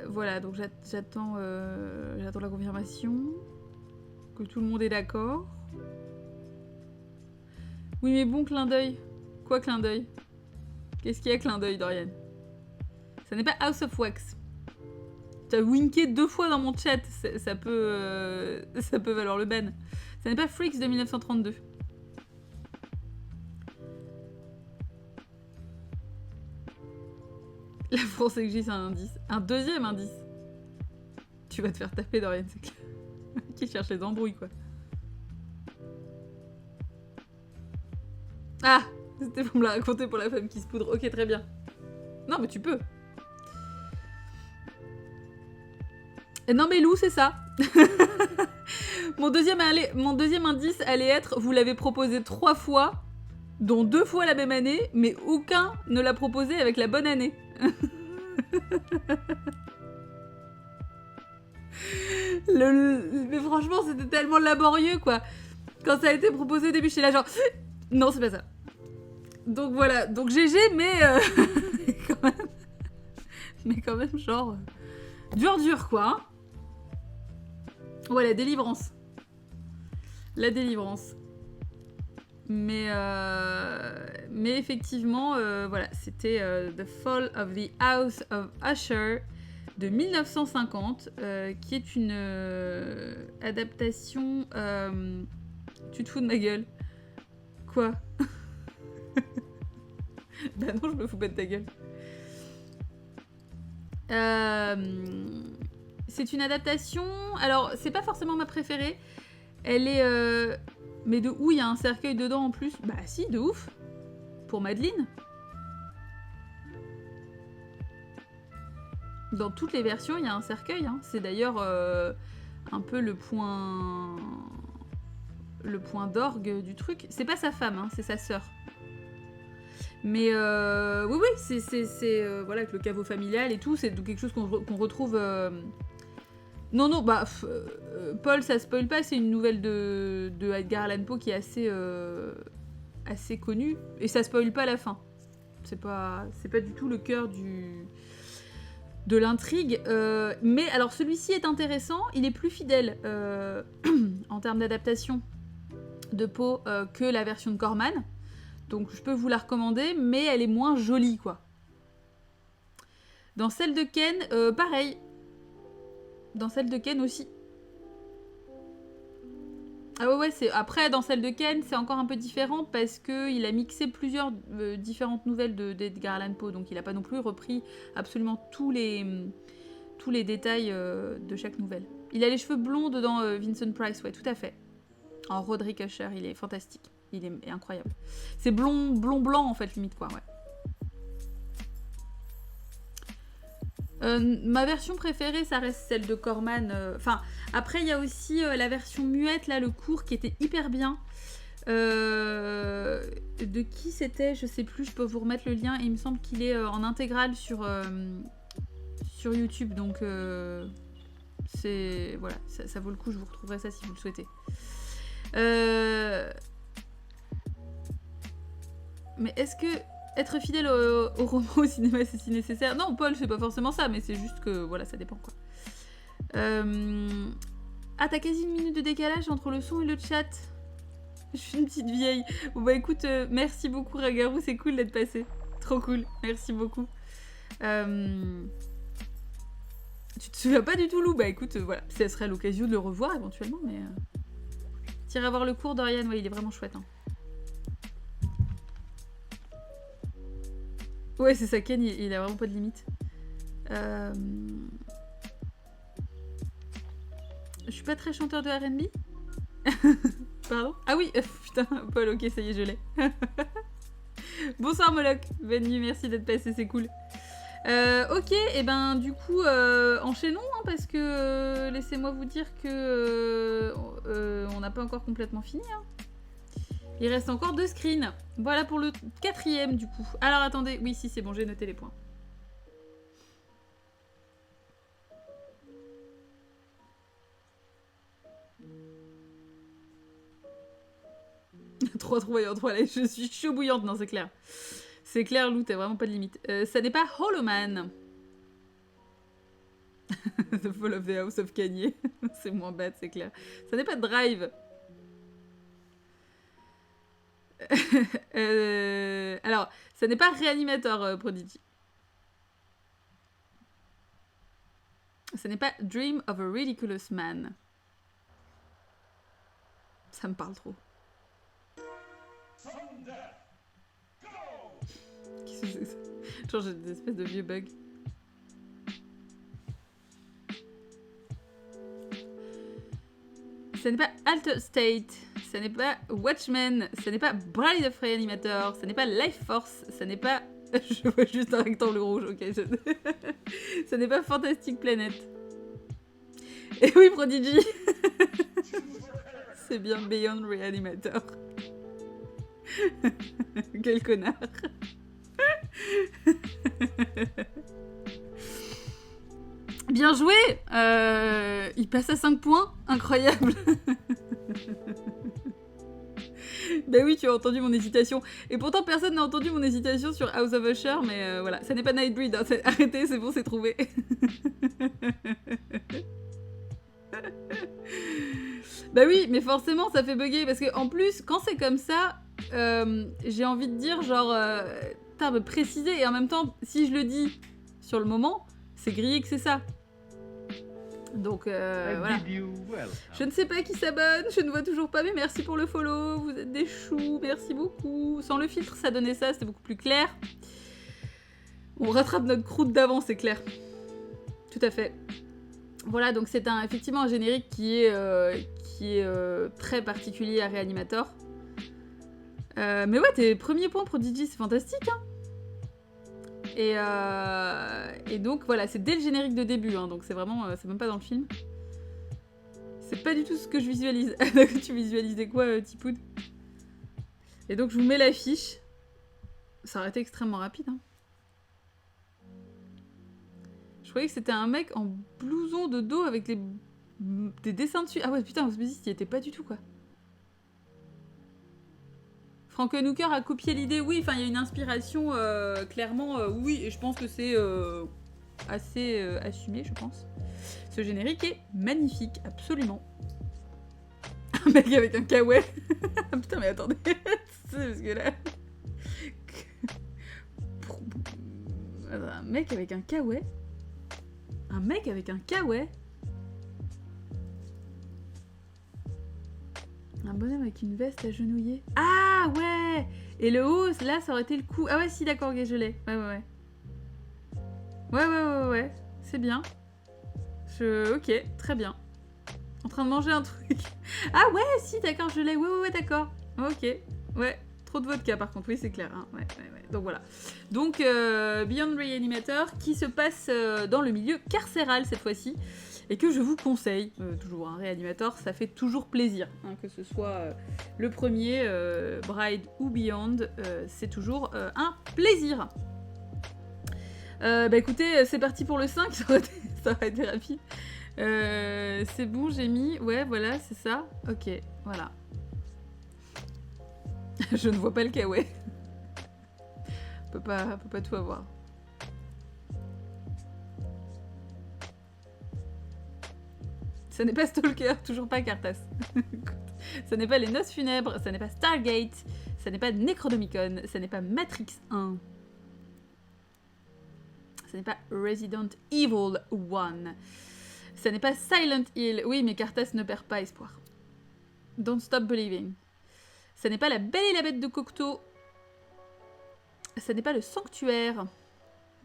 B: Voilà, donc j'attends la confirmation. Que tout le monde est d'accord. Oui, mais bon, clin d'œil. Quoi, clin d'œil? Qu'est-ce qu'il y a, clin d'œil, Dorian? Ça n'est pas House of Wax. T'as winké 2 fois dans mon chat. Ça peut valoir le ban. Ça n'est pas Freaks de 1932. La France existe un indice. Un deuxième indice. Tu vas te faire taper, Dorian, c'est clair. Qui cherche les embrouilles, quoi. Ah, c'était pour me la raconter pour la femme qui se poudre. Ok, très bien. Non, mais tu peux. Non, mais Lou, c'est ça. Mon deuxième indice allait être, vous l'avez proposé 3 fois, dont 2 fois la même année, mais aucun ne l'a proposé avec la bonne année. Mais franchement, c'était tellement laborieux, quoi. Quand ça a été proposé au début, j'étais là genre... Non, c'est pas ça. Donc voilà, donc GG, mais... quand même, genre... Dur, quoi. Hein. Ouais, la délivrance. La délivrance. Mais effectivement, voilà, c'était The Fall of the House of Usher de 1950, qui est une adaptation... Tu te fous de ma gueule? Quoi? Bah non, je me fous pas de ta gueule. C'est une adaptation... Alors, c'est pas forcément ma préférée. Elle est... Mais de où il y a un cercueil dedans en plus? Bah si, de ouf. Pour Madeleine. Dans toutes les versions, il y a un cercueil. Hein. C'est d'ailleurs un peu le point d'orgue du truc. C'est pas sa femme, hein, c'est sa sœur. Mais oui, c'est voilà, avec le caveau familial et tout, c'est quelque chose qu'on retrouve... Non, bah, Paul, ça spoil pas, c'est une nouvelle de Edgar Allan Poe qui est assez connue, et ça spoil pas la fin. C'est pas du tout le cœur de l'intrigue. Mais alors, celui-ci est intéressant, il est plus fidèle en termes d'adaptation de Poe que la version de Corman. Donc je peux vous la recommander, mais elle est moins jolie, quoi. Dans celle de Ken, pareil. Dans celle de Ken aussi. Ah ouais, après, dans celle de Ken, c'est encore un peu différent parce qu'il a mixé plusieurs différentes nouvelles d'Edgar Allan Poe. Donc il n'a pas non plus repris absolument tous les détails de chaque nouvelle. Il a les cheveux blonds dedans, Vincent Price, ouais, tout à fait. En Roderick Usher, il est fantastique. Il est incroyable. C'est blond blanc en fait, limite quoi, ouais. Ma version préférée, ça reste celle de Corman. Enfin, après, il y a aussi la version muette, là, le court, qui était hyper bien. De qui c'était? Je sais plus, je peux vous remettre le lien. Et il me semble qu'il est en intégrale sur YouTube. Donc, c'est... Voilà, ça vaut le coup. Je vous retrouverai ça si vous le souhaitez. Mais est-ce que être fidèle au roman au cinéma c'est si nécessaire? Non, Paul, c'est pas forcément ça, mais c'est juste que voilà, ça dépend quoi. Ah, t'as quasi une minute de décalage entre le son et le chat. Je suis une petite vieille. Bon bah écoute, merci beaucoup Ragarou, c'est cool d'être passé. Trop cool, merci beaucoup. Tu te souviens pas du tout, Lou? Bah écoute, voilà, ça serait l'occasion de le revoir éventuellement, mais... T'irais voir le cours d'Oriane, ouais, il est vraiment chouette. Hein. Ouais, c'est ça, Ken, il a vraiment pas de limite. Je suis pas très chanteur de R&B. Pardon? Ah oui, putain, Paul, ok, ça y est, je l'ai. Bonsoir Moloch, bonne nuit, merci d'être passé, c'est cool. Ok, et ben du coup, enchaînons, hein, parce que laissez-moi vous dire que on n'a pas encore complètement fini. Hein. Il reste encore 2 screens. Voilà pour le 4e du coup. Alors attendez, oui, si c'est bon, j'ai noté les points. Trois trouvailles en 3, là, je suis chaud bouillante, non, c'est clair. C'est clair, Lou, t'as vraiment pas de limite. Ça n'est pas Hollow Man. The Fall of the House of Kanye. C'est moins bête, c'est clair. Ça n'est pas Drive. Alors, ça n'est pas Reanimator, Prodigy. Ça n'est pas Dream of a Ridiculous Man. Ça me parle trop. Qu'est-ce que c'est que ça? Genre, j'ai des espèces de vieux bugs. Ça n'est pas Alter State, ça n'est pas Watchmen, ça n'est pas Bride of Reanimator, ça n'est pas Life Force, ça n'est pas... Je vois juste un rectangle rouge, ok. Ça n'est pas Fantastic Planet. Et oui, Prodigy. C'est bien Beyond Reanimator. Quel connard. Bien joué. Il passe à 5 points. Incroyable. Bah oui, tu as entendu mon hésitation. Et pourtant, personne n'a entendu mon hésitation sur House of Usher, mais voilà. Ça n'est pas Nightbreed. Hein. Arrêtez, c'est bon, c'est trouvé. Bah oui, mais forcément, ça fait bugger. Parce que en plus, quand c'est comme ça, j'ai envie de dire, genre... Putain, me préciser. Et en même temps, si je le dis sur le moment, c'est grillé que c'est ça. Donc voilà. Je ne sais pas qui s'abonne, je ne vois toujours pas, mais merci pour le follow, vous êtes des choux, merci beaucoup. Sans le filtre, ça donnait ça, c'était beaucoup plus clair. On rattrape notre croûte d'avant, c'est clair. Tout à fait. Voilà, donc c'est effectivement un générique qui est très particulier à Reanimator. Mais ouais, tes premiers points Prodigy, c'est fantastique, hein. Et donc voilà, c'est dès le générique de début, hein, donc c'est vraiment, c'est même pas dans le film. C'est pas du tout ce que je visualise. Tu visualisais quoi, Tipoud? Et donc je vous mets l'affiche. Ça aurait été extrêmement rapide. Hein. Je croyais que c'était un mec en blouson de dos avec des dessins dessus. Ah ouais, putain, Osmosis, il y était pas du tout, quoi. Frankenhooker a copié l'idée, oui, enfin il y a une inspiration, clairement, oui, et je pense que c'est assez assumé, je pense. Ce générique est magnifique, absolument. Un mec avec un kawaii. Putain, mais attendez, parce que là... Un mec avec un kawaii. Un mec avec un kawaii. Un bonhomme avec une veste agenouillée. Ah ouais. Et le haut, là, ça aurait été le coup. Ah ouais, si, d'accord, ok, je l'ai. Ouais. Ouais. C'est bien. Ok, très bien. En train de manger un truc. Ah ouais, si, d'accord, je l'ai. Ouais, d'accord. Ok. Ouais. Trop de vodka par contre, oui c'est clair. Hein. Ouais. Donc voilà. Donc Beyond Reanimator qui se passe dans le milieu carcéral cette fois-ci et que je vous conseille. Toujours un Reanimator, ça fait toujours plaisir. Hein, que ce soit le premier, Bride ou Beyond, c'est toujours un plaisir. Bah écoutez, c'est parti pour le 5, ça aurait été rapide. C'est bon, j'ai mis. Ouais, voilà, c'est ça. Ok, voilà. Je ne vois pas le kawaii. Peut pas tout avoir. Ça n'est pas Stalker, toujours pas Cartas. Ça n'est pas les Noces Funèbres, ça n'est pas Stargate, ça n'est pas Necronomicon, ça n'est pas Matrix 1. Ça n'est pas Resident Evil 1. Ça n'est pas Silent Hill. Oui, mais Cartas ne perd pas espoir. Don't Stop Believing. Ça n'est pas La Belle et la Bête de Cocteau. Ça n'est pas Le Sanctuaire.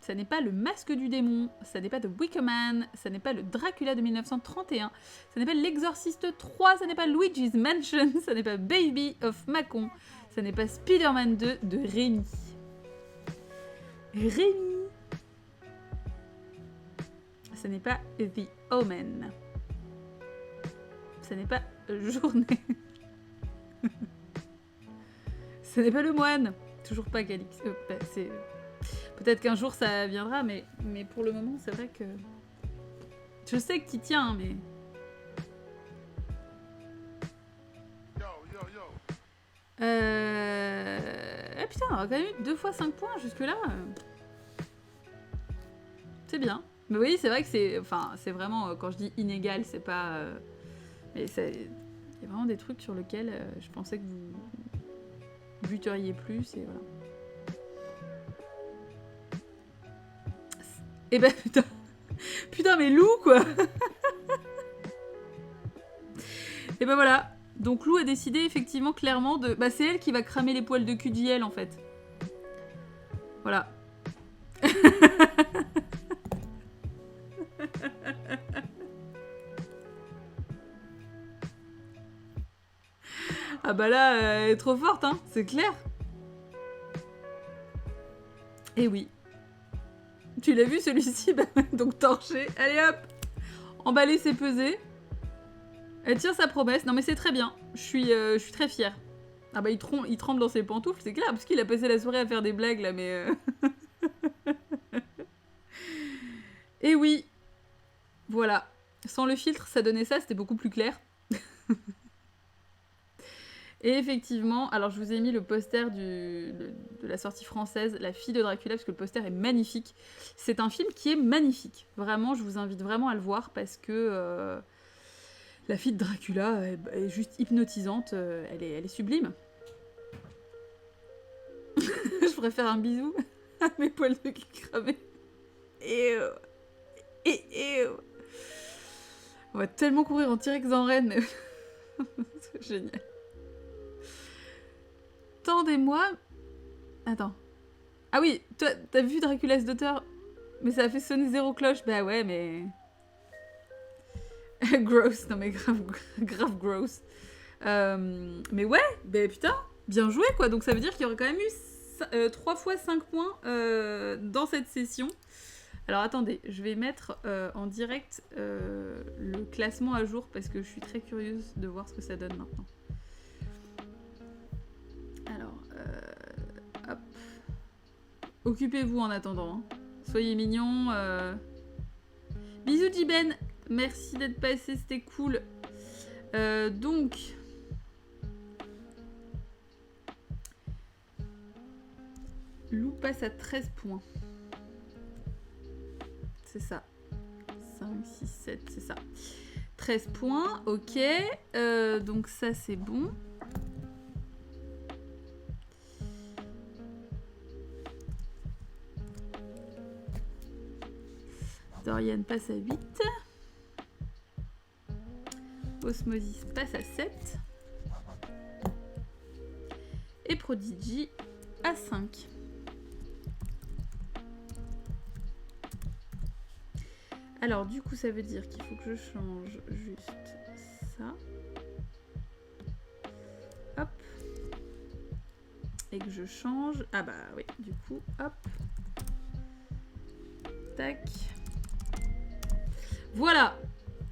B: Ça n'est pas Le Masque du Démon. Ça n'est pas The Wicker Man. Ça n'est pas le Dracula de 1931. Ça n'est pas L'Exorciste 3. Ça n'est pas Luigi's Mansion. Ça n'est pas Baby of Macon. Ça n'est pas Spider-Man 2 de Rémi. Rémi. Ça n'est pas The Omen. Ça n'est pas Journée. Ce n'est pas Le Moine. Toujours pas Galix. C'est... Peut-être qu'un jour ça viendra, mais pour le moment, c'est vrai que... Je sais que tu tiens, hein, mais... Eh putain, on a quand même eu 2 fois 5 points jusque-là. C'est bien. Mais oui, c'est vrai que c'est... Enfin, c'est vraiment... Quand je dis inégal, c'est pas... Mais il y a vraiment des trucs sur lesquels je pensais que vous buteriez plus, et voilà. Eh ben putain. Putain, mais Lou, quoi. Et ben voilà. Donc Lou a décidé effectivement clairement de... Bah c'est elle qui va cramer les poils de cul d'Yel en fait. Voilà. Ah bah là, elle est trop forte, hein, c'est clair. Et oui. Tu l'as vu celui-ci, bah, donc torché. Allez hop. Emballer, c'est peser. Elle tient sa promesse. Non mais c'est très bien. Je suis très fière. Ah bah il tremble dans ses pantoufles, c'est clair, parce qu'il a passé la soirée à faire des blagues là, mais... Et oui. Voilà. Sans le filtre, ça donnait ça, c'était beaucoup plus clair. Et effectivement, alors je vous ai mis le poster de la sortie française, La fille de Dracula, parce que le poster est magnifique. C'est un film qui est magnifique. Vraiment, je vous invite vraiment à le voir, parce que la fille de Dracula est juste hypnotisante, elle est sublime. Je pourrais faire un bisou à mes poils de cul cramés. Et on va tellement courir en T-Rex en reine. C'est génial. Tendez-moi... Attends. Ah oui, toi, t'as vu Dracula's Daughter, mais ça a fait sonner 0 cloche. Bah ouais, mais... gross, non mais grave gross. Mais ouais, bah putain, bien joué quoi. Donc ça veut dire qu'il y aurait quand même eu 3 fois 5 points dans cette session. Alors attendez, je vais mettre en direct le classement à jour parce que je suis très curieuse de voir ce que ça donne maintenant. Alors, hop. Occupez-vous en attendant. Hein. Soyez mignons. Bisous Jiben, merci d'être passé, c'était cool. Donc... Lou passe à 13 points. C'est ça. 5, 6, 7, c'est ça. 13 points, ok. Donc ça, c'est bon. Dorian passe à 8. Osmosis passe à 7. Et Prodigy à 5. Alors du coup ça veut dire qu'il faut que je change juste ça. Hop. Et que je change. Ah bah oui, du coup, hop. Tac. Voilà.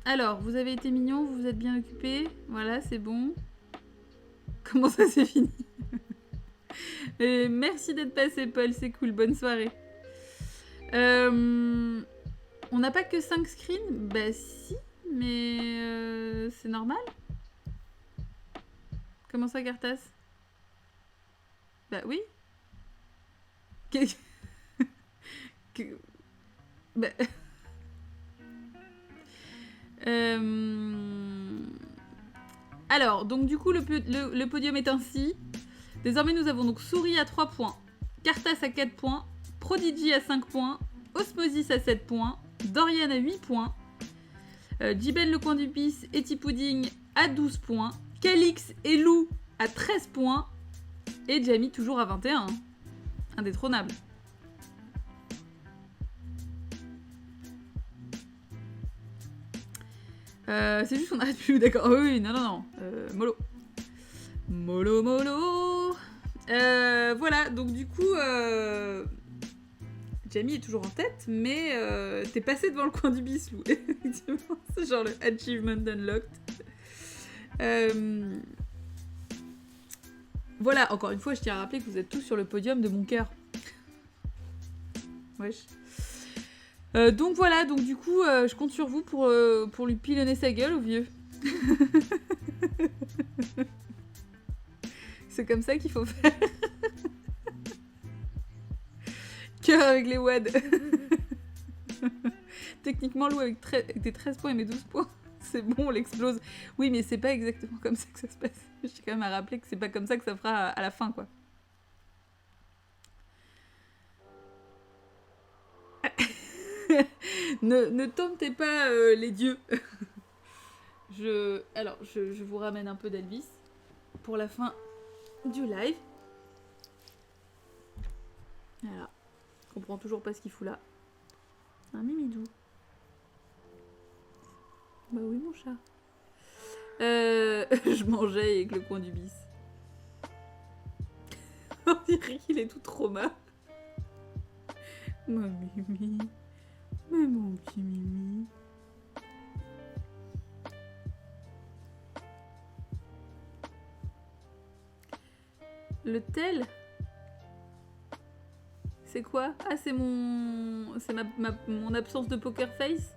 B: Alors, vous avez été mignon, vous vous êtes bien occupé. Voilà, c'est bon. Comment ça, c'est fini? Merci d'être passé, Paul, c'est cool. Bonne soirée. On n'a pas que 5 screens? Bah si, mais c'est normal. Comment ça, Cartas? Bah oui. Bah... Alors, donc du coup, le podium est ainsi. Désormais, nous avons donc Souris à 3 points, Cartas à 4 points, Prodigy à 5 points, Osmosis à 7 points, Dorian à 8 points, Jiben le coin du pis et Tipouding à 12 points, Calix et Lou à 13 points, et Jamie toujours à 21. Indétrônable. C'est juste qu'on n'arrête plus, d'accord. Oh oui, non. Mollo. Mollo. Voilà, donc du coup, Jamie est toujours en tête, mais t'es passé devant le coin du bislou. Effectivement, c'est genre le achievement unlocked. Voilà, encore une fois, je tiens à rappeler que vous êtes tous sur le podium de mon cœur. Wesh. Donc voilà, donc du coup, je compte sur vous pour lui pilonner sa gueule au vieux. C'est comme ça qu'il faut faire. Cœur avec les wads. Techniquement, Lou avec des 13 points et mes 12 points, c'est bon, on l'explose. Oui, mais c'est pas exactement comme ça que ça se passe. Je tiens quand même à rappeler que c'est pas comme ça que ça fera à la fin, quoi. ne tentez pas les dieux. Je vous ramène un peu d'Elvis pour la fin du live. Voilà. Je comprends toujours pas ce qu'il fout là. Un mimidou. Bah oui, mon chat. Je mangeais avec le coin du bis. On dirait qu'il est tout trauma. Ma Mimi. Mais mon petit Mimi. Le tel? C'est quoi? Ah, c'est mon... C'est mon absence de poker face?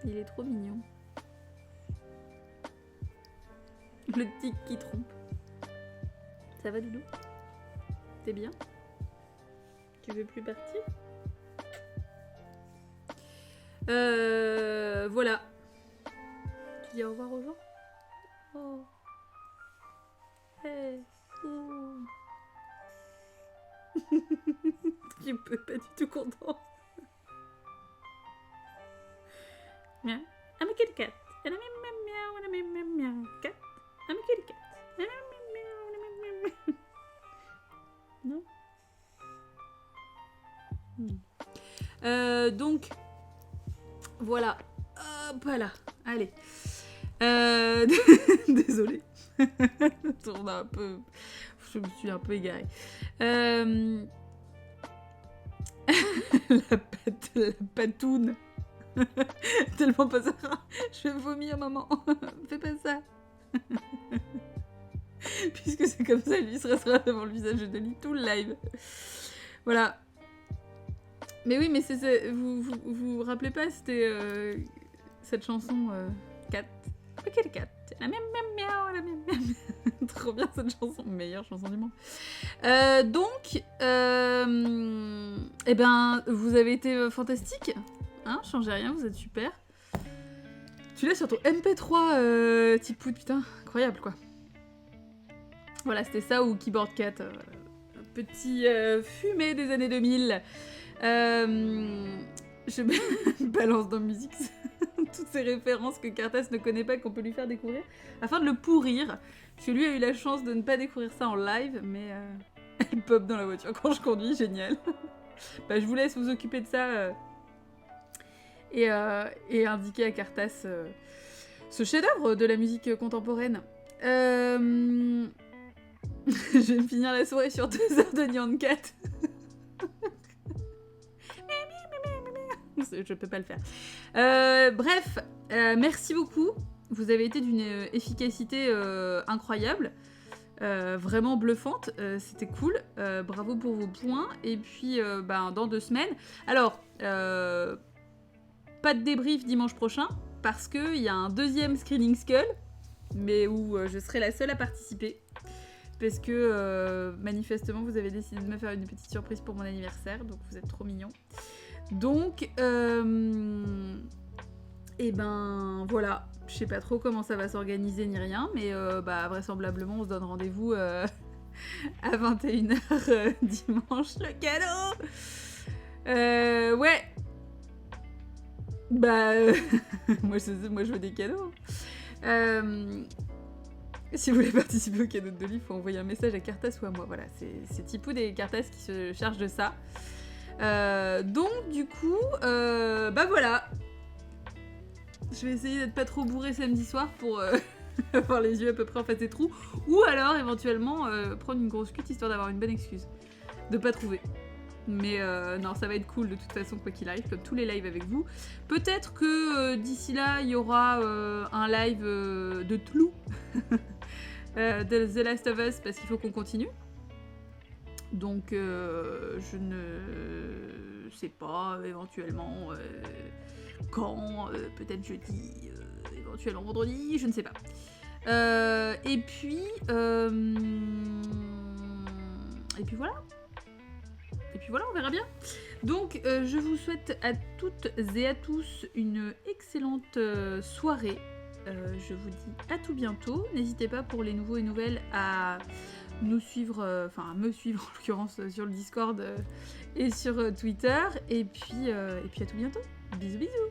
B: Il est trop mignon. Le tic qui trompe. Ça va, Doudou? T'es bien? Tu veux plus partir? Voilà. Tu dis au revoir aux gens? Oh. Hey. Oh. Tu peux pas du tout content. Miaou. I'm a kitty cat. And I'm a meow and I'm a meow cat. I'm a kitty cat. And I'm a meow and I'm a meow. Non? Donc, voilà. Hop là. Allez. Désolée. Tourne un peu. Je me suis un peu égarée. La patoune. Tellement pas ça. Je vais vomir, maman. Fais pas ça. Puisque c'est comme ça, lui se restera devant le visage de Lily tout le live. Voilà. Mais oui, mais vous rappelez pas, c'était cette chanson Cat. Ok, les Cat. La même miaou, la même. Trop bien cette chanson, meilleure chanson du monde. Donc, eh ben, vous avez été fantastique. Hein, changez rien, vous êtes super. Tu l'as sur ton MP3, Tipoud, putain, incroyable quoi. Voilà, c'était ça ou Keyboard Cat, un petit fumé des années 2000. Je balance dans musique toutes ces références que Cartas ne connaît pas, qu'on peut lui faire découvrir, afin de le pourrir. Parce que lui a eu la chance de ne pas découvrir ça en live, mais elle pop dans la voiture quand je conduis, génial. Bah, je vous laisse vous occuper de ça et indiquer à Cartas ce chef-d'œuvre de la musique contemporaine. Je vais me finir la soirée sur 2 heures de Nyan Cat. Je peux pas le faire. Bref, merci beaucoup. Vous avez été d'une efficacité incroyable. Vraiment bluffante, c'était cool, bravo pour vos points, et puis dans 2 semaines, alors pas de débrief dimanche prochain, parce qu'il y a un 2e Screening Skull, mais où je serai la seule à participer, parce que manifestement vous avez décidé de me faire une petite surprise pour mon anniversaire, donc vous êtes trop mignons. Donc, et voilà. Je sais pas trop comment ça va s'organiser ni rien, mais vraisemblablement on se donne rendez-vous à 21h dimanche, le cadeau. Ouais. Moi je veux des cadeaux. Si vous voulez participer au cadeau de Dolly, il faut envoyer un message à Cartas ou à moi. Voilà, c'est Tipou des Cartas qui se charge de ça. Donc du coup, voilà. Je vais essayer d'être pas trop bourré samedi soir pour avoir les yeux à peu près en face des trous. Ou alors, éventuellement, prendre une grosse cuite histoire d'avoir une bonne excuse. De pas trouver. Mais non, ça va être cool de toute façon, quoi qu'il arrive, comme tous les lives avec vous. Peut-être que d'ici là, il y aura un live de Tlou. De The Last of Us, parce qu'il faut qu'on continue. Donc, je ne sais pas, éventuellement... quand, peut-être jeudi, éventuellement vendredi, je ne sais pas. Et puis voilà. Et puis voilà, on verra bien. Donc, je vous souhaite à toutes et à tous une excellente soirée. Je vous dis à tout bientôt. N'hésitez pas pour les nouveaux et nouvelles à nous suivre, à me suivre en l'occurrence sur le Discord et sur Twitter. Et puis à tout bientôt. Bisous bisous.